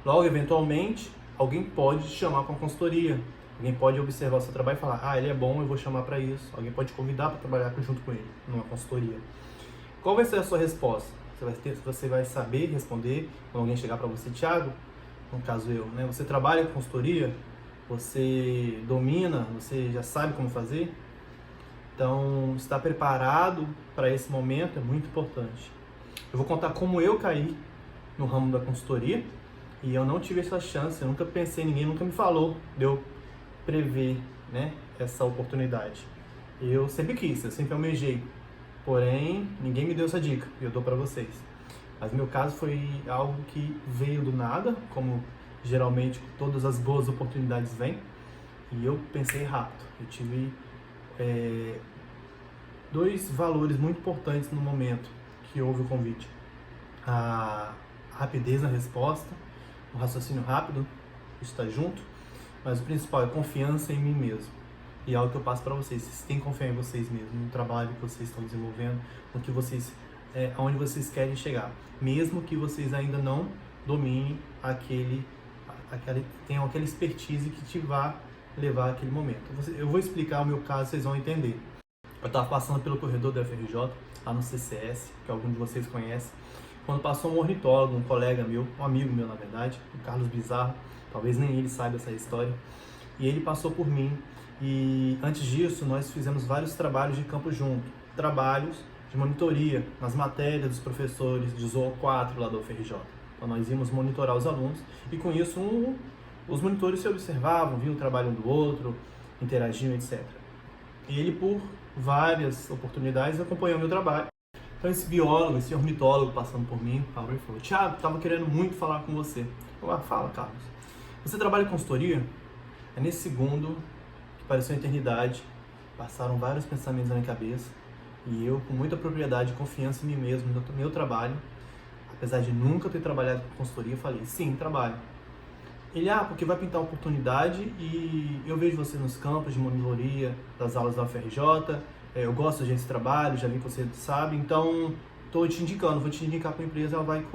Logo, eventualmente, alguém pode te chamar para uma consultoria, alguém pode observar o seu trabalho e falar, ele é bom, eu vou chamar para isso. Alguém pode te convidar para trabalhar junto com ele numa consultoria. Qual vai ser a sua resposta? Você vai saber responder quando alguém chegar para você, Thiago, no caso eu, né? Você trabalha com consultoria? Você domina? Você já sabe como fazer? Então, estar preparado para esse momento é muito importante. Eu vou contar como eu caí no ramo da consultoria e eu não tive essa chance, eu nunca pensei, ninguém nunca me falou de eu prever, né, essa oportunidade. Eu sempre quis, eu sempre almejei, porém, ninguém me deu essa dica e eu dou para vocês. Mas no meu caso foi algo que veio do nada, como geralmente todas as boas oportunidades vêm. E eu pensei rápido. Eu tive dois valores muito importantes no momento que houve o convite. A rapidez na resposta, o raciocínio rápido, isso está junto, mas o principal é confiança em mim mesmo. E é algo que eu passo para vocês. Vocês têm que confiar em vocês mesmos, no trabalho que vocês estão desenvolvendo, no que vocês, aonde vocês querem chegar. Mesmo que vocês ainda não dominem tenham aquela expertise que te vá levar àquele momento. Eu vou explicar o meu caso, vocês vão entender. Eu estava passando pelo corredor da FRJ, lá no CCS, que algum de vocês conhece, quando passou um ornitólogo, um colega meu, um amigo meu na verdade, o Carlos Bizarro, talvez nem ele saiba essa história, e ele passou por mim, e antes disso nós fizemos vários trabalhos de campo junto, trabalhos de monitoria nas matérias dos professores de Zool 4 lá da UFRJ. Então nós íamos monitorar os alunos e com isso os monitores se observavam, viam o trabalho um do outro, interagiam, etc. E ele, por várias oportunidades, acompanhou meu trabalho. Então esse biólogo, esse ornitólogo passando por mim, parou e falou: Thiago, estava querendo muito falar com você. Eu fala, Carlos. Você trabalha em consultoria? É nesse segundo, que pareceu uma eternidade, passaram vários pensamentos na minha cabeça e eu, com muita propriedade e confiança em mim mesmo, no meu trabalho, apesar de nunca ter trabalhado com consultoria, falei: sim, trabalho. Ele, porque vai pintar oportunidade e eu vejo você nos campos de monitoria das aulas da UFRJ, eu gosto desse trabalho, já vi que você sabe, então estou te indicando, vou te indicar para a empresa, ela vai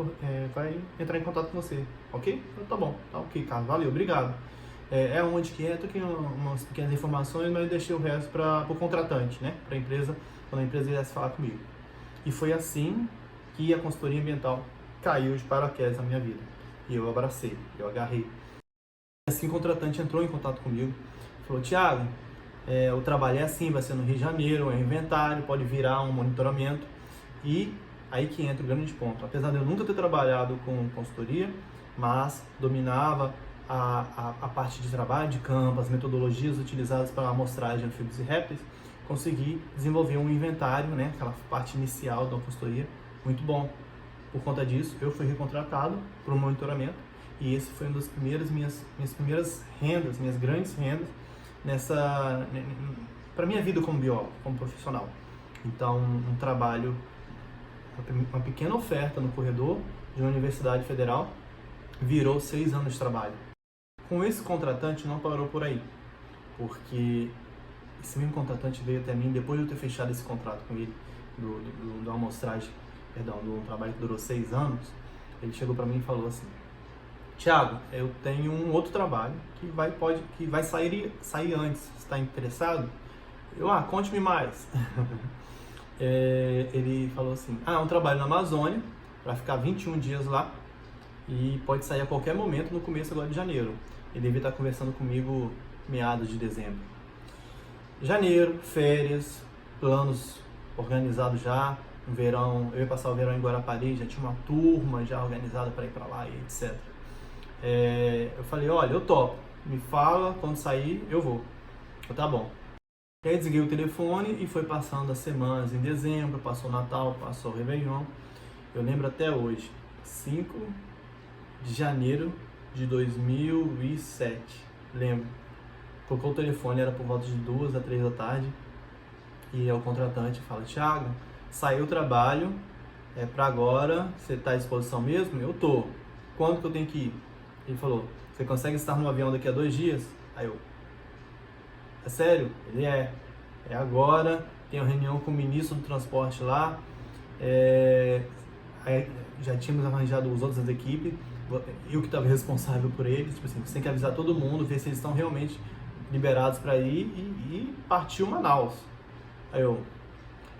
entrar em contato com você, ok? Então, tá bom, tá ok, Carlos, valeu, obrigado. Onde que tô aqui umas pequenas informações, mas eu deixei o resto para o contratante, né? Para a empresa, quando a empresa viesse falar comigo. E foi assim que a consultoria ambiental caiu de paraquedas na minha vida. E eu abracei, eu agarrei. Assim, o contratante entrou em contato comigo, falou: Thiago, o trabalho é assim, vai ser no Rio de Janeiro, é um inventário, pode virar um monitoramento. E aí que entra o grande ponto. Apesar de eu nunca ter trabalhado com consultoria, mas dominava a parte de trabalho de campo, as metodologias utilizadas para a amostragem de anfíbios e répteis, consegui desenvolver um inventário, né, aquela parte inicial da consultoria, muito bom. Por conta disso, eu fui recontratado para o monitoramento e esse foi uma das minhas primeiras rendas, minhas grandes rendas para minha vida como biólogo, como profissional. Então, um trabalho, uma pequena oferta no corredor de uma universidade federal virou 6 anos de trabalho. Com esse contratante não parou por aí, porque esse mesmo contratante veio até mim depois de eu ter fechado esse contrato com ele, do amostragem, do trabalho que durou 6 anos. Ele chegou para mim e falou assim: Thiago, eu tenho um outro trabalho que vai sair antes, você está interessado? Eu, conte-me mais. Ele falou assim: é um trabalho na Amazônia, para ficar 21 dias lá, e pode sair a qualquer momento no começo agora de janeiro. Ele deve estar conversando comigo meados de dezembro. Janeiro, férias, planos organizados já, no verão, eu ia passar o verão em Guarapari, já tinha uma turma já organizada para ir para lá e etc. Eu falei: olha, eu topo, me fala, quando sair eu vou. Tá bom. E aí desliguei o telefone e foi passando as semanas. Em dezembro, passou o Natal, passou o Réveillon. Eu lembro até hoje, 5 de janeiro de 2007, lembro. Colocou o telefone, era por volta de 2 a 3 da tarde, e o contratante fala: Thiago, saiu o trabalho, para agora, você está à disposição mesmo? Eu tô. Quando que eu tenho que ir? Ele falou: você consegue estar no avião daqui a 2 dias? Aí eu: é sério? Ele é agora, tenho reunião com o ministro do transporte lá, aí já tínhamos arranjado os outros da equipe, eu que estava responsável por eles, tipo assim, você tem que avisar todo mundo, ver se eles estão realmente liberados para ir e partiu Manaus. Aí eu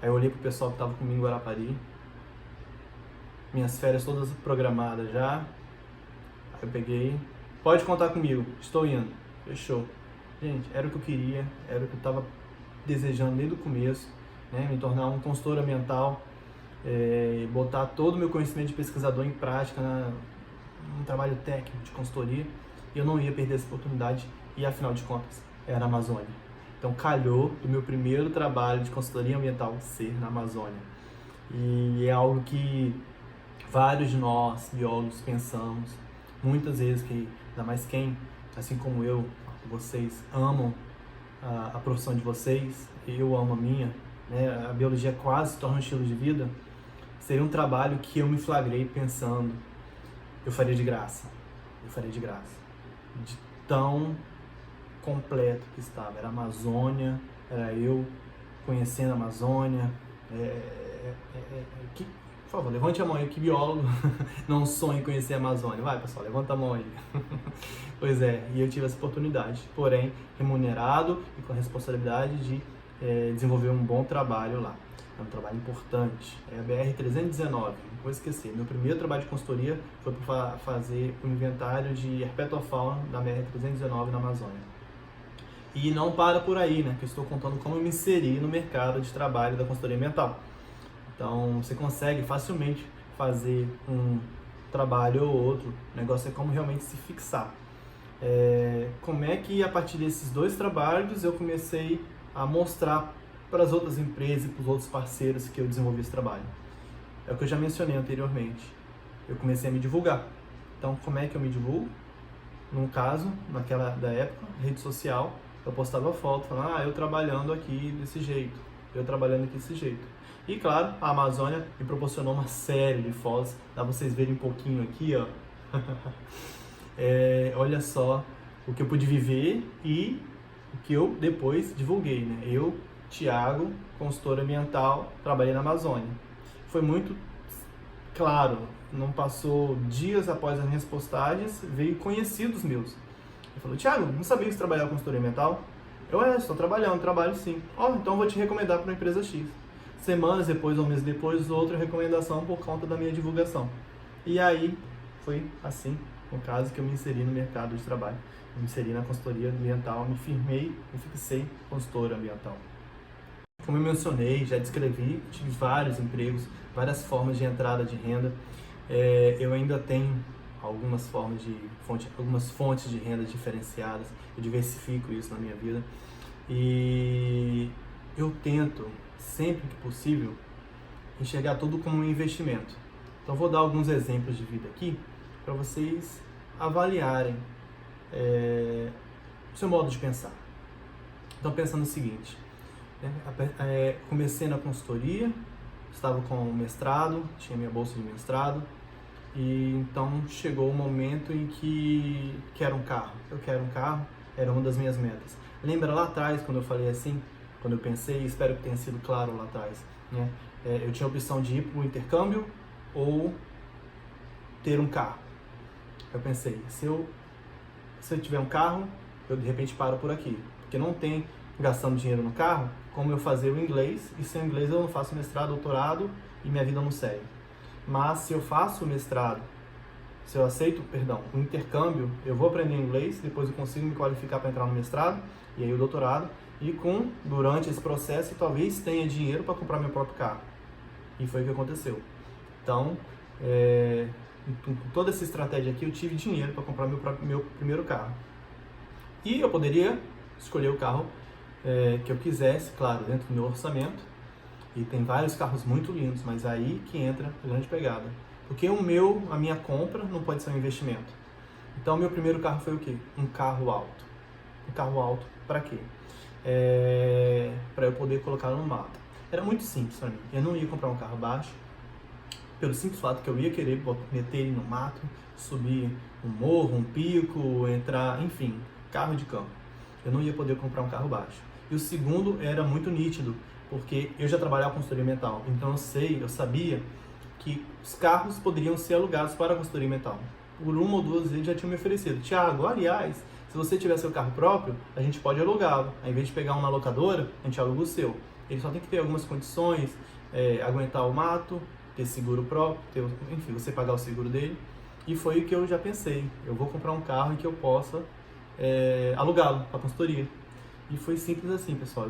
olhei pro pessoal que estava comigo em Guarapari, minhas férias todas programadas já, aí eu peguei: pode contar comigo, estou indo. Fechou. Gente, era o que eu queria, era o que eu estava desejando desde o começo, né? Me tornar um consultor ambiental, botar todo o meu conhecimento de pesquisador em prática num trabalho técnico de consultoria, e eu não ia perder essa oportunidade, e afinal de contas, era a Amazônia. Então calhou do meu primeiro trabalho de consultoria ambiental ser na Amazônia. E é algo que vários de nós, biólogos, pensamos muitas vezes, que ainda mais quem, assim como eu, vocês amam a profissão de vocês, eu amo a minha, né? A biologia quase se torna um estilo de vida. Seria um trabalho que eu me flagrei pensando, eu faria de graça, de tão completo que estava. Era a Amazônia, era eu conhecendo a Amazônia. Por favor, levante a mão aí, que biólogo não sonha em conhecer a Amazônia. Vai, pessoal, levanta a mão aí. Pois é, e eu tive essa oportunidade, porém remunerado e com a responsabilidade de desenvolver um bom trabalho lá. É um trabalho importante. É a BR-319, não vou esquecer. Meu primeiro trabalho de consultoria foi para fazer o inventário de herpetofauna da BR-319 na Amazônia. E não para por aí, né? Que eu estou contando como eu me inseri no mercado de trabalho da consultoria ambiental. Então, você consegue facilmente fazer um trabalho ou outro. O negócio é como realmente se fixar. Como é que, a partir desses 2 trabalhos, eu comecei a mostrar para as outras empresas e para os outros parceiros que eu desenvolvi esse trabalho? É o que eu já mencionei anteriormente. Eu comecei a me divulgar. Então, como é que eu me divulgo? No caso, naquela da época, rede social, eu postava foto, falando, eu trabalhando aqui desse jeito, eu trabalhando aqui desse jeito. E claro, a Amazônia me proporcionou uma série de fotos, dá pra vocês verem um pouquinho aqui, ó. Olha só o que eu pude viver e o que eu depois divulguei, né? Eu, Thiago, consultor ambiental, trabalhei na Amazônia. Foi muito claro, não passou dias após as minhas postagens, veio conhecidos meus. Ele falou, Thiago, não sabia que você trabalhava com consultoria ambiental? Eu, estou trabalhando, trabalho sim. Então vou te recomendar para uma empresa X. Semanas depois, ou um mês depois, outra recomendação por conta da minha divulgação. E aí, foi assim, no caso, que eu me inseri no mercado de trabalho. Eu me inseri na consultoria ambiental, me firmei e fixei consultor ambiental. Como eu mencionei, já descrevi, tive vários empregos, várias formas de entrada de renda. Eu ainda tenho algumas fontes de renda diferenciadas, eu diversifico isso na minha vida. E eu tento, sempre que possível, enxergar tudo como um investimento. Então vou dar alguns exemplos de vida aqui, para vocês avaliarem o seu modo de pensar. Então pensando o seguinte, comecei na consultoria, estava com o mestrado, tinha minha bolsa de mestrado, e então chegou o momento em que quero um carro. Eu quero um carro, era uma das minhas metas. Lembra lá atrás, quando eu falei assim, quando eu pensei, espero que tenha sido claro lá atrás, né? Eu tinha a opção de ir para o intercâmbio ou ter um carro. Eu pensei, se eu tiver um carro, eu de repente paro por aqui, porque não tem, gastando dinheiro no carro, como eu fazer o inglês, e sem o inglês eu não faço mestrado, doutorado e minha vida não segue. Mas se eu faço o mestrado, se eu aceito, o intercâmbio, eu vou aprender inglês, depois eu consigo me qualificar para entrar no mestrado, e aí o doutorado, e durante esse processo, talvez tenha dinheiro para comprar meu próprio carro. E foi o que aconteceu. Então, com toda essa estratégia aqui, eu tive dinheiro para comprar meu primeiro carro. E eu poderia escolher o carro que eu quisesse, claro, dentro do meu orçamento. E tem vários carros muito lindos, mas aí que entra a grande pegada. Porque a minha compra não pode ser um investimento. Então, meu primeiro carro foi o quê? Um carro alto. Um carro alto para quê? Para eu poder colocar no mato. Era muito simples para mim. Eu não ia comprar um carro baixo, pelo simples fato que eu ia querer meter ele no mato, subir um morro, um pico, entrar, enfim, carro de campo. Eu não ia poder comprar um carro baixo. E o segundo era muito nítido, porque eu já trabalhava com consultoria ambiental, então eu sabia que os carros poderiam ser alugados para a consultoria ambiental. Por uma ou duas vezes já tinham me oferecido. Thiago, aliás, se você tiver seu carro próprio, a gente pode alugá-lo. Ao invés de pegar uma locadora, a gente aluga o seu. Ele só tem que ter algumas condições, aguentar o mato, ter seguro próprio, enfim, você pagar o seguro dele. E foi o que eu já pensei. Eu vou comprar um carro em que eu possa alugá-lo para a consultoria. E foi simples assim, pessoal.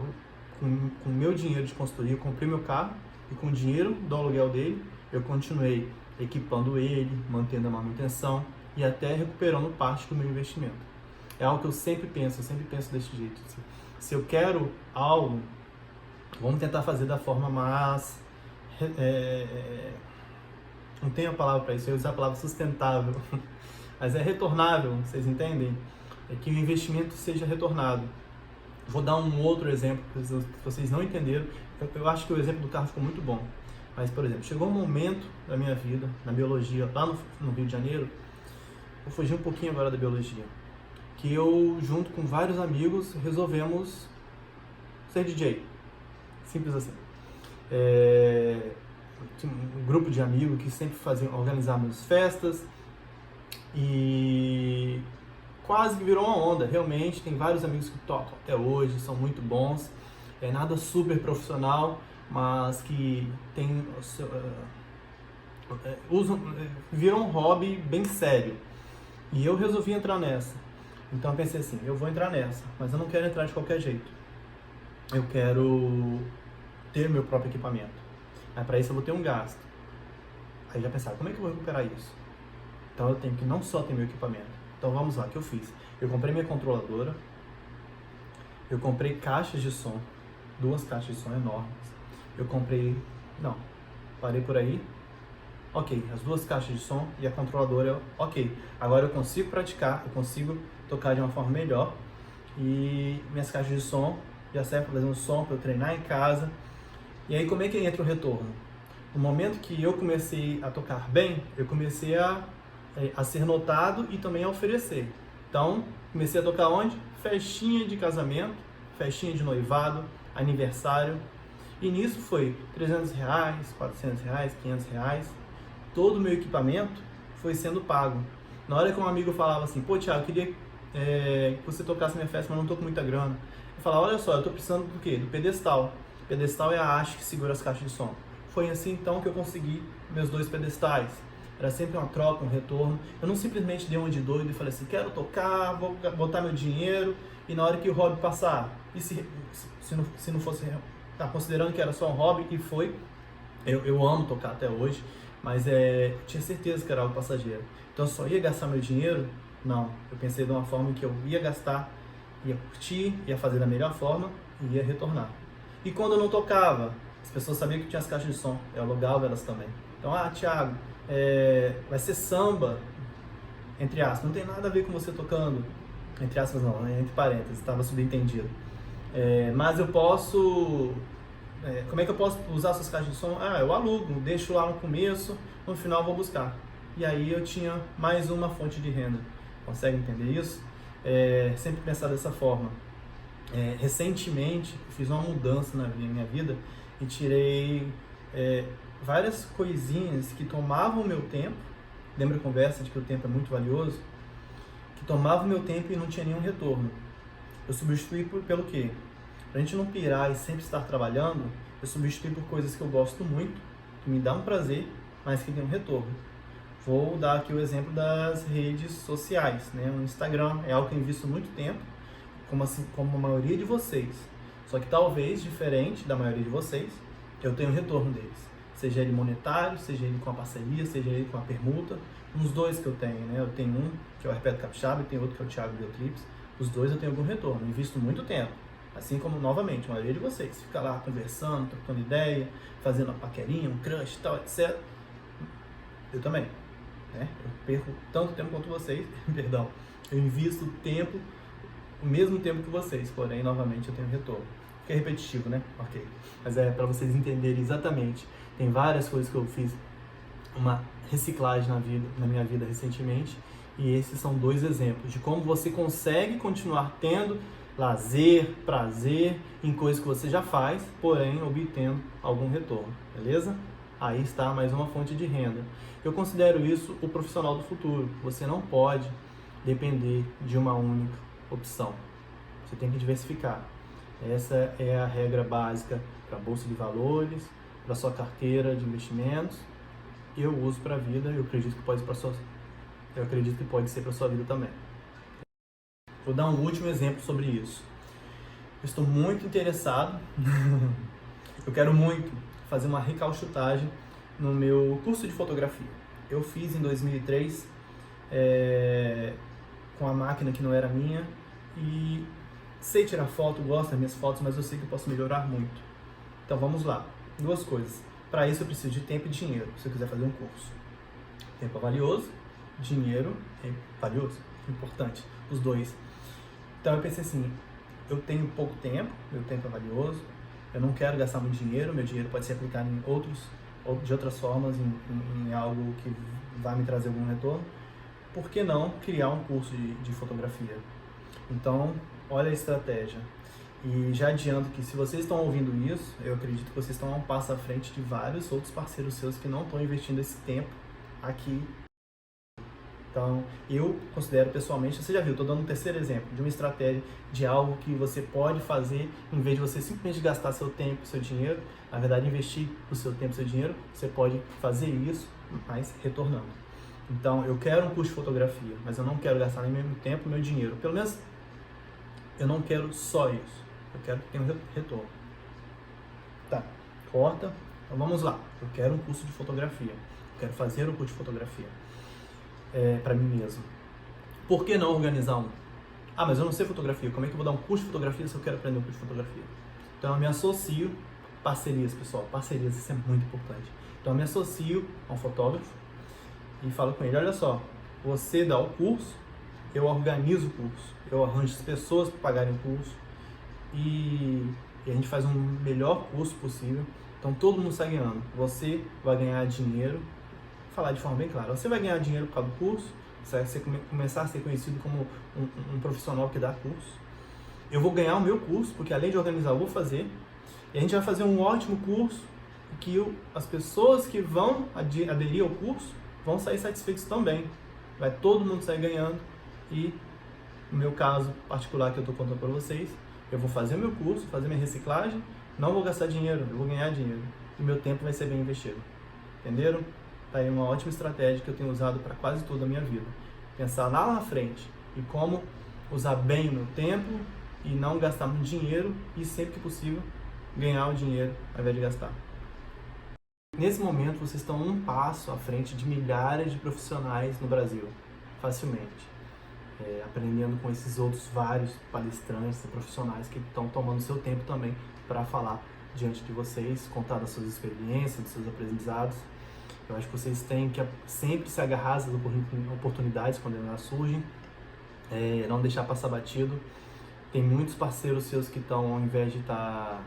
Com o meu dinheiro de consultoria, eu comprei meu carro e com o dinheiro do aluguel dele, eu continuei equipando ele, mantendo a manutenção e até recuperando parte do meu investimento. É algo que eu sempre penso desse jeito. Se eu quero algo, vamos tentar fazer da forma mais... não tenho a palavra para isso, eu ia usar a palavra sustentável, mas é retornável, vocês entendem? que o investimento seja retornado. Vou dar um outro exemplo, se vocês não entenderam. Eu acho que o exemplo do carro ficou muito bom. Mas, por exemplo, chegou um momento da minha vida, na biologia, lá no Rio de Janeiro, vou fugir um pouquinho agora da biologia, que eu, junto com vários amigos, resolvemos ser DJ. Simples assim. Tinha um grupo de amigos que sempre organizávamos festas e quase que virou uma onda, realmente. Tem vários amigos que tocam até hoje, são muito bons. Nada super profissional, mas que tem virou um hobby bem sério. E eu resolvi entrar nessa. Então eu pensei assim, eu vou entrar nessa, mas eu não quero entrar de qualquer jeito. Eu quero ter meu próprio equipamento. Mas para isso eu vou ter um gasto. Aí já pensaram, como é que eu vou recuperar isso? Então eu tenho que não só ter meu equipamento. Então vamos lá, o que eu fiz? Eu comprei minha controladora, eu comprei caixas de som, 2 caixas de som enormes. Eu comprei, parei por aí. Ok, as 2 caixas de som e a controladora, ok. Agora eu consigo praticar, eu consigo tocar de uma forma melhor. E minhas caixas de som já servem para fazer um som, para eu treinar em casa. E aí como é que entra o retorno? No momento que eu comecei a tocar bem, eu comecei a ser notado e também a oferecer. Então, comecei a tocar onde? Festinha de casamento, festinha de noivado, aniversário. E nisso foi R$300, R$400, R$500. Todo o meu equipamento foi sendo pago. Na hora que um amigo falava assim, pô, Thiago, eu queria que você tocasse minha festa, mas não tô com muita grana. Eu falava, olha só, eu tô precisando do quê? Do pedestal. O pedestal é a haste que segura as caixas de som. Foi assim então que eu consegui meus 2 pedestais. Era sempre uma troca, um retorno. Eu não simplesmente dei uma de doido e falei assim, quero tocar, vou botar meu dinheiro e na hora que o hobby passar, e se não fosse, considerando que era só um hobby, e foi, eu amo tocar até hoje, mas tinha certeza que era algo passageiro. Então eu só ia gastar meu dinheiro? Não, eu pensei de uma forma que eu ia gastar, ia curtir, ia fazer da melhor forma e ia retornar. E quando eu não tocava, as pessoas sabiam que tinha as caixas de som, eu alugava elas também. Então, Thiago, vai ser samba, entre aspas, não tem nada a ver com você tocando, entre aspas não, entre parênteses, estava subentendido. Mas eu posso, como é que eu posso usar essas caixas de som? Eu alugo, deixo lá no começo, no final eu vou buscar. E aí eu tinha mais uma fonte de renda. Consegue entender isso? Sempre pensar dessa forma. Recentemente eu fiz uma mudança na minha vida e tirei várias coisinhas que tomavam o meu tempo. Lembra a conversa de que o tempo é muito valioso? Que tomavam o meu tempo e não tinha nenhum retorno. Eu substituí pelo quê? Pra gente não pirar e sempre estar trabalhando, eu substituí por coisas que eu gosto muito, que me dão um prazer, mas que tem um retorno. Vou dar aqui o exemplo das redes sociais, né? O Instagram é algo que eu invisto muito tempo, como a maioria de vocês. Só que talvez, diferente da maioria de vocês, eu tenho retorno deles. Seja ele monetário, seja ele com a parceria, seja ele com a permuta. Uns 2 que eu tenho, né? Eu tenho um, que é o Herpeto Capixaba, e tem outro que é o Thiago Biotrips. Os 2 eu tenho algum retorno, eu invisto muito tempo. Assim como, novamente, a maioria de vocês. Fica lá conversando, trocando ideia, fazendo uma paquerinha, um crush e tal, etc. Eu também, né? Eu perco tanto tempo quanto vocês, perdão. Eu invisto tempo, o mesmo tempo que vocês, porém, novamente, eu tenho retorno. Fica repetitivo, né? Ok. Mas para vocês entenderem exatamente. Tem várias coisas que eu fiz, uma reciclagem na minha vida recentemente, e esses são 2 exemplos de como você consegue continuar tendo lazer, prazer em coisas que você já faz, porém obtendo algum retorno, beleza? Aí está mais uma fonte de renda. Eu considero isso o profissional do futuro. Você não pode depender de uma única opção. Você tem que diversificar. Essa é a regra básica para a Bolsa de Valores, para a sua carteira de investimentos. Eu uso para a vida, eu acredito que pode ser para a sua vida também. Vou dar um último exemplo sobre isso. Eu estou muito interessado, eu quero muito fazer uma recalchutagem no meu curso de fotografia. Eu fiz em 2003 com a máquina que não era minha e sei tirar foto, gosto das minhas fotos, mas eu sei que eu posso melhorar muito. Então vamos lá, 2 coisas. Para isso eu preciso de tempo e dinheiro, se eu quiser fazer um curso. Tempo é valioso, dinheiro é valioso, importante, os 2. Então eu pensei assim, eu tenho pouco tempo, meu tempo é valioso, eu não quero gastar muito dinheiro, meu dinheiro pode ser aplicado de outras formas, em algo que vai me trazer algum retorno. Por que não criar um curso de fotografia? Então, olha a estratégia. E já adianto que se vocês estão ouvindo isso, eu acredito que vocês estão a um passo à frente de vários outros parceiros seus que não estão investindo esse tempo aqui. Então, eu considero pessoalmente, você já viu, estou dando um terceiro exemplo de uma estratégia de algo que você pode fazer, em vez de você simplesmente gastar seu tempo, seu dinheiro, na verdade investir o seu tempo, seu dinheiro, você pode fazer isso, mas retornando. Então, eu quero um curso de fotografia, mas eu não quero gastar nem meu tempo, meu dinheiro. Pelo menos, eu não quero só isso. Eu quero que tenha um retorno. Tá, corta. Então, vamos lá. Eu quero um curso de fotografia. Eu quero fazer um curso de fotografia. Para mim mesmo. Por que não organizar um? Ah, mas eu não sei fotografia. Como é que eu vou dar um curso de fotografia se eu quero aprender um curso de fotografia? Então, eu me associo. Parcerias, pessoal. Parcerias, isso é muito importante. Então, eu me associo a um fotógrafo e falo com ele, olha só, você dá o curso, eu organizo o curso, eu arranjo as pessoas para pagarem o curso e a gente faz um melhor curso possível. Então todo mundo sai ganhando. Você vai ganhar dinheiro, vou falar de forma bem clara, você vai ganhar dinheiro por causa do curso, você vai começar a ser conhecido como um profissional que dá curso. Eu vou ganhar o meu curso, porque além de organizar eu vou fazer, e a gente vai fazer um ótimo curso que as pessoas que vão aderir ao curso vão sair satisfeitos também. Vai todo mundo sair ganhando e, no meu caso particular que eu estou contando para vocês, eu vou fazer meu curso, fazer minha reciclagem, não vou gastar dinheiro, eu vou ganhar dinheiro e meu tempo vai ser bem investido. Entenderam? Tá aí uma ótima estratégia que eu tenho usado para quase toda a minha vida. Pensar lá na frente e como usar bem o meu tempo e não gastar muito dinheiro e, sempre que possível, ganhar o dinheiro ao invés de gastar. Nesse momento, vocês estão um passo à frente de milhares de profissionais no Brasil, facilmente. Aprendendo com esses outros vários palestrantes e profissionais que estão tomando seu tempo também para falar diante de vocês, contar das suas experiências, dos seus aprendizados. Eu acho que vocês têm que sempre se agarrar às oportunidades quando elas surgem, não deixar passar batido. Tem muitos parceiros seus que estão, ao invés de estar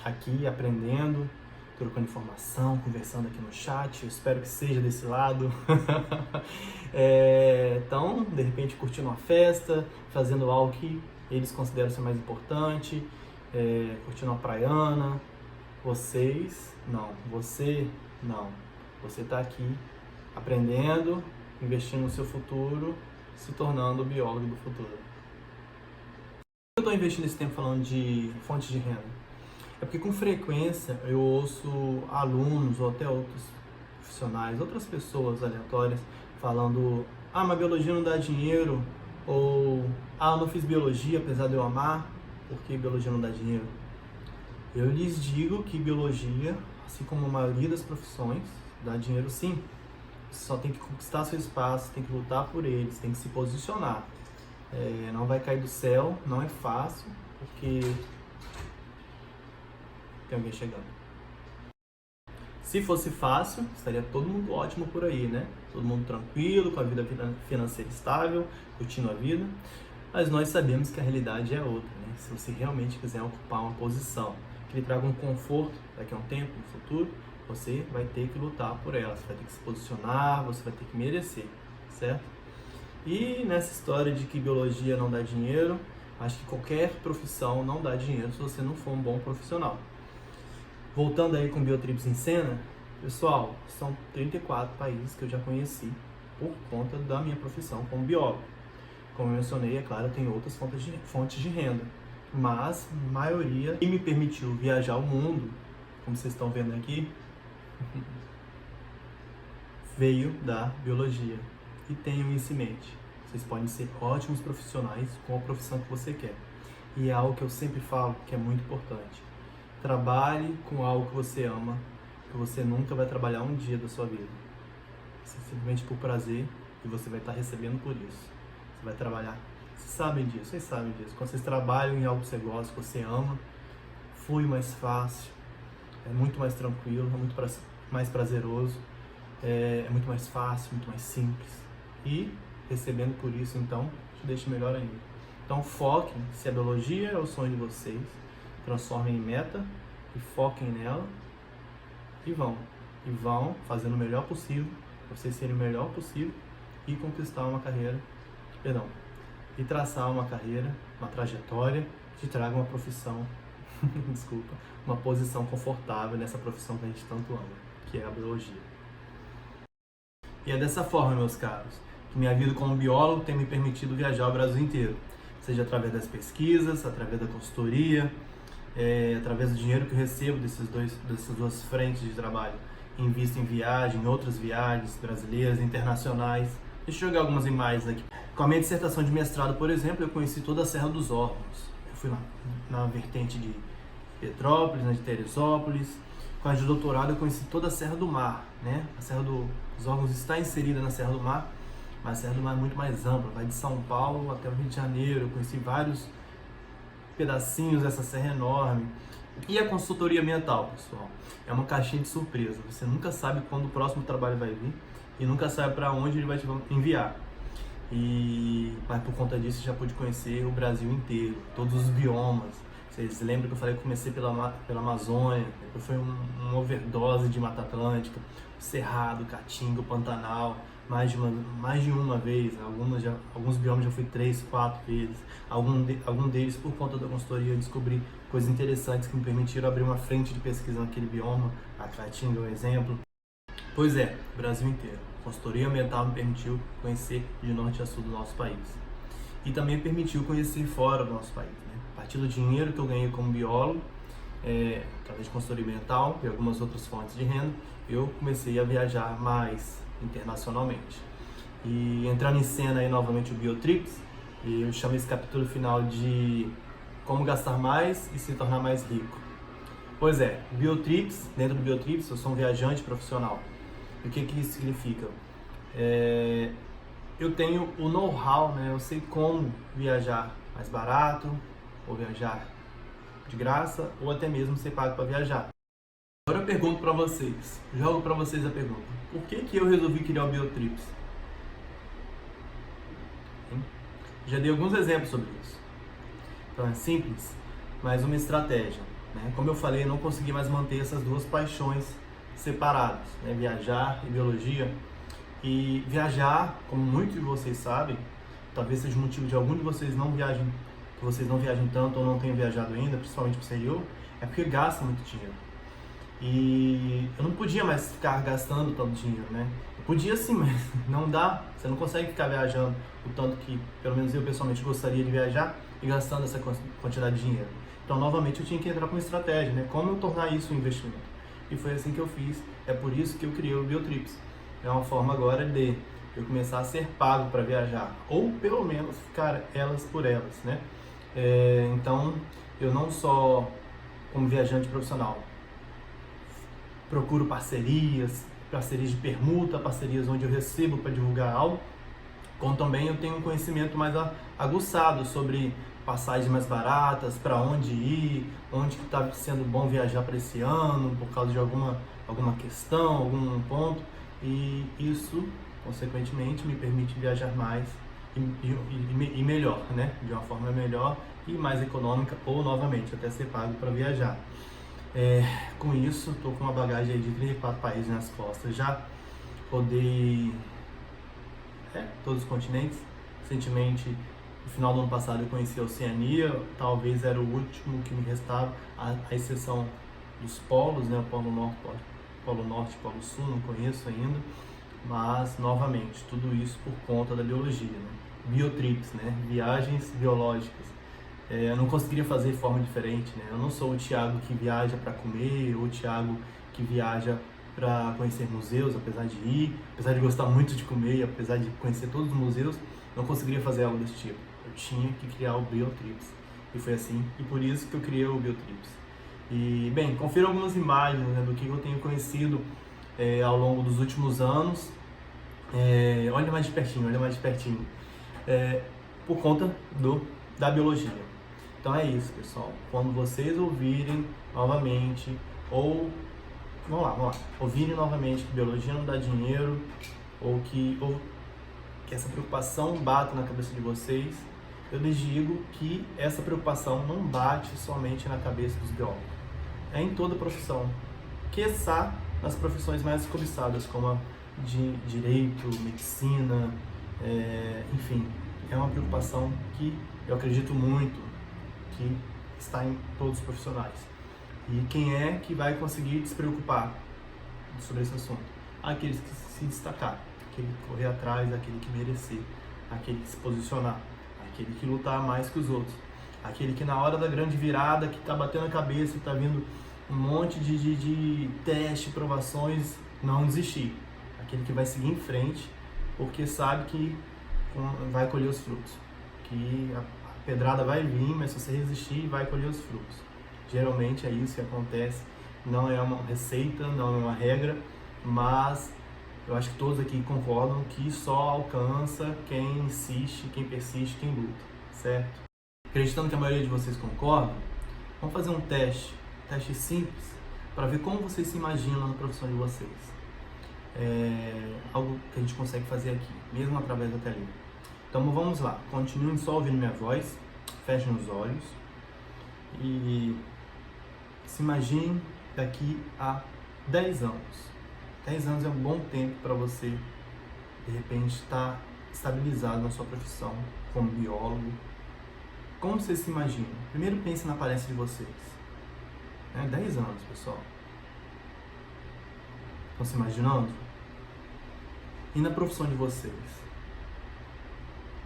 aqui aprendendo, trocando informação, conversando aqui no chat, eu espero que seja desse lado. Então, de repente, curtindo uma festa, fazendo algo que eles consideram ser mais importante, curtindo uma praiana. Vocês, não. Você, não. Você está aqui aprendendo, investindo no seu futuro, se tornando o biólogo do futuro. Eu estou investindo esse tempo falando de fontes de renda. É porque com frequência eu ouço alunos ou até outros profissionais, outras pessoas aleatórias falando: ah, mas biologia não dá dinheiro, ou ah, eu não fiz biologia apesar de eu amar, porque biologia não dá dinheiro. Eu lhes digo que biologia, assim como a maioria das profissões, dá dinheiro sim. Você só tem que conquistar seu espaço, tem que lutar por eles, tem que se posicionar. Não vai cair do céu, não é fácil, porque tem alguém chegando. Se fosse fácil, estaria todo mundo ótimo por aí, né? Todo mundo tranquilo, com a vida financeira estável, curtindo a vida. Mas nós sabemos que a realidade é outra, né? Se você realmente quiser ocupar uma posição que lhe traga um conforto daqui a um tempo, no futuro, você vai ter que lutar por ela, você vai ter que se posicionar, você vai ter que merecer, certo? E nessa história de que biologia não dá dinheiro, acho que qualquer profissão não dá dinheiro se você não for um bom profissional. Voltando aí com Biotrips em cena, pessoal, são 34 países que eu já conheci por conta da minha profissão como biólogo. Como eu mencionei, é claro, eu tenho outras fontes de renda, mas a maioria que me permitiu viajar o mundo, como vocês estão vendo aqui, veio da biologia. E tenham isso em mente, vocês podem ser ótimos profissionais com a profissão que você quer. E é algo que eu sempre falo que é muito importante. Trabalhe com algo que você ama, que você nunca vai trabalhar um dia da sua vida. Simplesmente por prazer, e você vai estar recebendo por isso. Você vai trabalhar. Vocês sabem disso. Quando vocês trabalham em algo que você gosta, que você ama, flui mais fácil, é muito mais tranquilo, é muito mais prazeroso, é muito mais fácil, muito mais simples. E recebendo por isso, então, te deixa melhor ainda. Então foquem, se a biologia é o sonho de vocês, transformem em meta e foquem nela e vão fazendo o melhor possível, para vocês serem o melhor possível e conquistar uma carreira, e traçar uma carreira, uma trajetória que te traga uma profissão, desculpa, uma posição confortável nessa profissão que a gente tanto ama, que é a biologia. E é dessa forma, meus caros, que minha vida como biólogo tem me permitido viajar o Brasil inteiro, seja através das pesquisas, através da consultoria, através do dinheiro que eu recebo dessas duas frentes de trabalho. Invisto em viagem, em outras viagens brasileiras, internacionais. Deixa eu jogar algumas imagens aqui. Com a minha dissertação de mestrado, por exemplo, eu conheci toda a Serra dos Órgãos. Eu fui na vertente de Petrópolis, de Teresópolis. Com a de doutorado, eu conheci toda a Serra do Mar, né? A Serra dos Órgãos está inserida na Serra do Mar, mas a Serra do Mar é muito mais ampla, vai de São Paulo até o Rio de Janeiro. Eu conheci vários pedacinhos dessa serra enorme. E a consultoria ambiental, pessoal, é uma caixinha de surpresa. Você nunca sabe quando o próximo trabalho vai vir e nunca sabe para onde ele vai te enviar. Mas por conta disso, já pude conhecer o Brasil inteiro, todos os biomas. Vocês lembram que eu falei que comecei pela Amazônia, depois foi uma overdose de Mata Atlântica, Cerrado, Caatinga, Pantanal, mais de uma vez. Alguns biomas já fui 3, 4 vezes. Algum deles, por conta da consultoria, eu descobri coisas interessantes que me permitiram abrir uma frente de pesquisa naquele bioma. A Caatinga é um exemplo. Pois é, Brasil inteiro. A consultoria ambiental me permitiu conhecer de norte a sul do nosso país. E também permitiu conhecer fora do nosso país, né? A partir do dinheiro que eu ganhei como biólogo, através de consultoria ambiental e algumas outras fontes de renda, eu comecei a viajar mais internacionalmente. E entrando em cena aí novamente o Biotrips, e eu chamo esse capítulo final de Como Gastar Mais e Se Tornar Mais Rico. Pois é, Biotrips, dentro do Biotrips eu sou um viajante profissional. E o que isso significa? Eu tenho o know-how, né? Eu sei como viajar mais barato, ou viajar de graça, ou até mesmo ser pago para viajar. Agora eu pergunto para vocês, jogo para vocês a pergunta: por que eu resolvi criar o Biotrips? Já dei alguns exemplos sobre isso. Então é simples, mas uma estratégia, né? Como eu falei, eu não consegui mais manter essas duas paixões separadas, né? Viajar e biologia. E viajar, como muitos de vocês sabem, talvez seja o motivo de algum de vocês não viajem, que vocês não viajem tanto ou não tenham viajado ainda, principalmente para o exterior, é porque gasta muito dinheiro. E eu não podia mais ficar gastando tanto dinheiro, né? Eu podia sim, mas não dá. Você não consegue ficar viajando o tanto que, pelo menos eu pessoalmente, gostaria de viajar e gastando essa quantidade de dinheiro. Então, novamente, eu tinha que entrar com uma estratégia, né? Como eu tornar isso um investimento? E foi assim que eu fiz. É por isso que eu criei o Biotrips. É uma forma agora de eu começar a ser pago para viajar, ou pelo menos ficar elas por elas, né? Então, eu não só como viajante profissional procuro parcerias de permuta, parcerias onde eu recebo para divulgar algo, como também eu tenho um conhecimento mais aguçado sobre passagens mais baratas, para onde ir, onde que está sendo bom viajar para esse ano, por causa de alguma questão, algum ponto. E isso, consequentemente, me permite viajar mais e melhor, né? De uma forma melhor e mais econômica, ou novamente, até ser pago para viajar. Com isso, estou com uma bagagem aí de 34 países nas costas. Já rodei todos os continentes. Recentemente, no final do ano passado, eu conheci a Oceania, talvez era o último que me restava, a exceção dos polos, né? O Polo Norte, Polo Sul, não conheço ainda, mas, novamente, tudo isso por conta da biologia, né? Biotrips, né? Viagens biológicas. Eu não conseguiria fazer de forma diferente, né? Eu não sou o Thiago que viaja para comer, ou o Thiago que viaja para conhecer museus, apesar de gostar muito de comer, apesar de conhecer todos os museus, não conseguiria fazer algo desse tipo. Eu tinha que criar o Biotrips, e foi assim, e por isso que eu criei o Biotrips. E, bem, confira algumas imagens, né, do que eu tenho conhecido ao longo dos últimos anos. Olha mais de pertinho, por conta da biologia. Então é isso, pessoal. Quando vocês ouvirem novamente, ouvirem novamente que biologia não dá dinheiro, ou que essa preocupação bata na cabeça de vocês, eu lhes digo que essa preocupação não bate somente na cabeça dos biólogos. É em toda profissão, quiçá nas profissões mais cobiçadas, como a de direito, medicina, enfim. É uma preocupação que eu acredito muito que está em todos os profissionais. E quem é que vai conseguir despreocupar sobre esse assunto? Aqueles que se destacar, aquele que correr atrás, aquele que merecer, aquele que se posicionar, aquele que lutar mais que os outros, aquele que na hora da grande virada, que está batendo a cabeça, está vindo um monte de teste, provações, não desistir. Aquele que vai seguir em frente, porque sabe que vai colher os frutos. Que a pedrada vai vir, mas se você resistir, vai colher os frutos. Geralmente é isso que acontece. Não é uma receita, não é uma regra, mas eu acho que todos aqui concordam que só alcança quem insiste, quem persiste, quem luta, certo? Acreditando que a maioria de vocês concordam, vamos fazer um teste simples, para ver como vocês se imaginam na profissão de vocês. Algo que a gente consegue fazer aqui, mesmo através da telinha. Então vamos lá, continuem só ouvindo minha voz, fechem os olhos e se imaginem daqui a 10 anos. 10 anos é um bom tempo para você, de repente, estar estabilizado na sua profissão como biólogo. Como vocês se imaginam? Primeiro pense na aparência de vocês. 10 anos, pessoal. Estão se imaginando? E na profissão de vocês?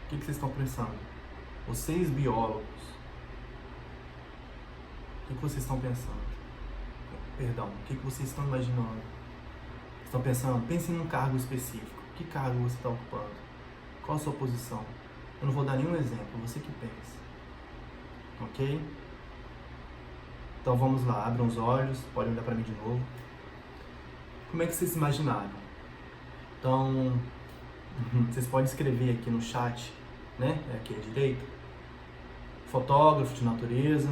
O que vocês estão pensando? Vocês, biólogos, o que vocês estão pensando? Perdão, o que vocês estão imaginando? Estão pensando? Pensem num cargo específico. Que cargo você está ocupando? Qual a sua posição? Eu não vou dar nenhum exemplo, você que pensa. Ok? Então vamos lá, abram os olhos, podem olhar para mim de novo. Como é que vocês se imaginaram? Então, vocês podem escrever aqui no chat, né? Aqui à direita. Fotógrafo de natureza,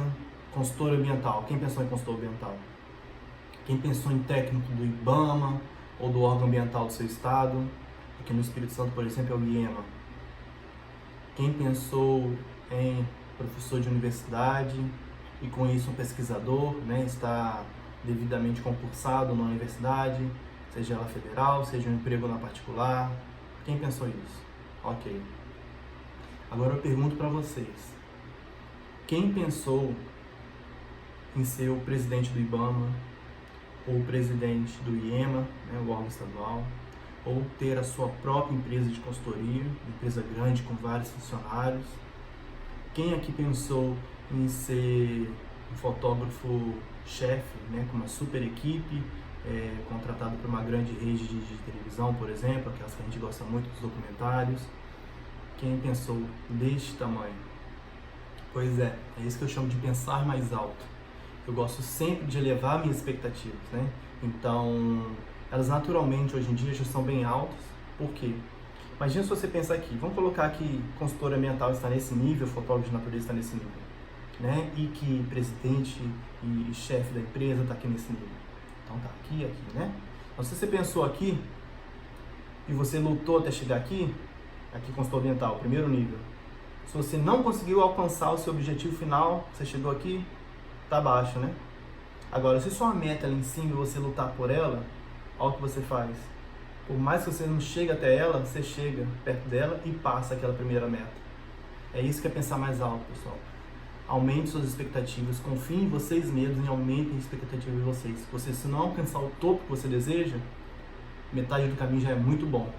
consultor ambiental. Quem pensou em consultor ambiental? Quem pensou em técnico do IBAMA ou do órgão ambiental do seu estado? Aqui no Espírito Santo, por exemplo, é o IEMA. Quem pensou em professor de universidade e com isso um pesquisador, né? Está devidamente concursado na universidade, seja ela federal, seja um emprego na particular. Quem pensou isso? Ok. Agora eu pergunto para vocês. Quem pensou em ser o presidente do IBAMA, ou o presidente do IEMA, né, o órgão estadual, ou ter a sua própria empresa de consultoria, uma empresa grande com vários funcionários? Quem aqui pensou em ser um fotógrafo-chefe, né, com uma super equipe, contratado por uma grande rede de televisão, por exemplo, aquelas que a gente gosta muito dos documentários? Quem pensou deste tamanho? Pois é isso que eu chamo de pensar mais alto. Eu gosto sempre de elevar minhas expectativas, né? Então, elas naturalmente hoje em dia já são bem altas. Por quê? Imagina se você pensar aqui, vamos colocar que consultor ambiental está nesse nível, fotógrafo de natureza está nesse nível, né? E que presidente e chefe da empresa está aqui nesse nível. Então tá aqui, né? Então se você pensou aqui e você lutou até chegar aqui consultor ambiental, primeiro nível. Se você não conseguiu alcançar o seu objetivo final, você chegou aqui, tá abaixo, né? Agora, se sua meta é lá em cima e você lutar por ela, olha o que você faz. Por mais que você não chegue até ela, você chega perto dela e passa aquela primeira meta. É isso que é pensar mais alto, pessoal. Aumente suas expectativas, confiem em vocês mesmos e aumentem a expectativa de vocês. Se não alcançar o topo que você deseja, metade do caminho já é muito bom,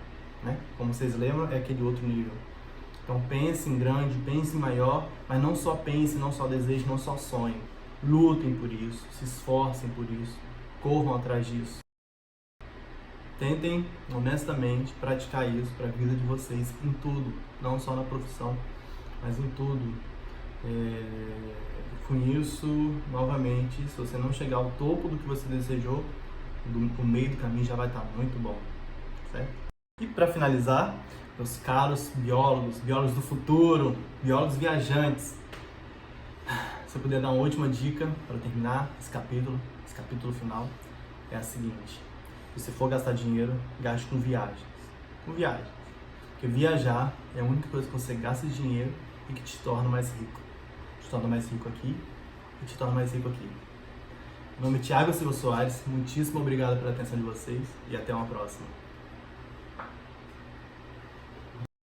né? Como vocês lembram, é aquele outro nível. Então pense em grande, pense em maior, mas não só pense, não só deseje, não só sonhe. Lutem por isso, se esforcem por isso, corram atrás disso. Tentem honestamente praticar isso para a vida de vocês em tudo, não só na profissão, mas em tudo. Com isso, novamente, se você não chegar ao topo do que você desejou, o meio do caminho já vai estar muito bom, certo? E para finalizar, meus caros biólogos do futuro, biólogos viajantes, se eu puder dar uma última dica para terminar esse capítulo final, é a seguinte: se você for gastar dinheiro, gaste com viagens. Porque viajar é a única coisa que você gasta dinheiro e que te torna mais rico. Te torna mais rico aqui e te torna mais rico aqui. Meu nome é Thiago Silva Soares, muitíssimo obrigado pela atenção de vocês e até uma próxima.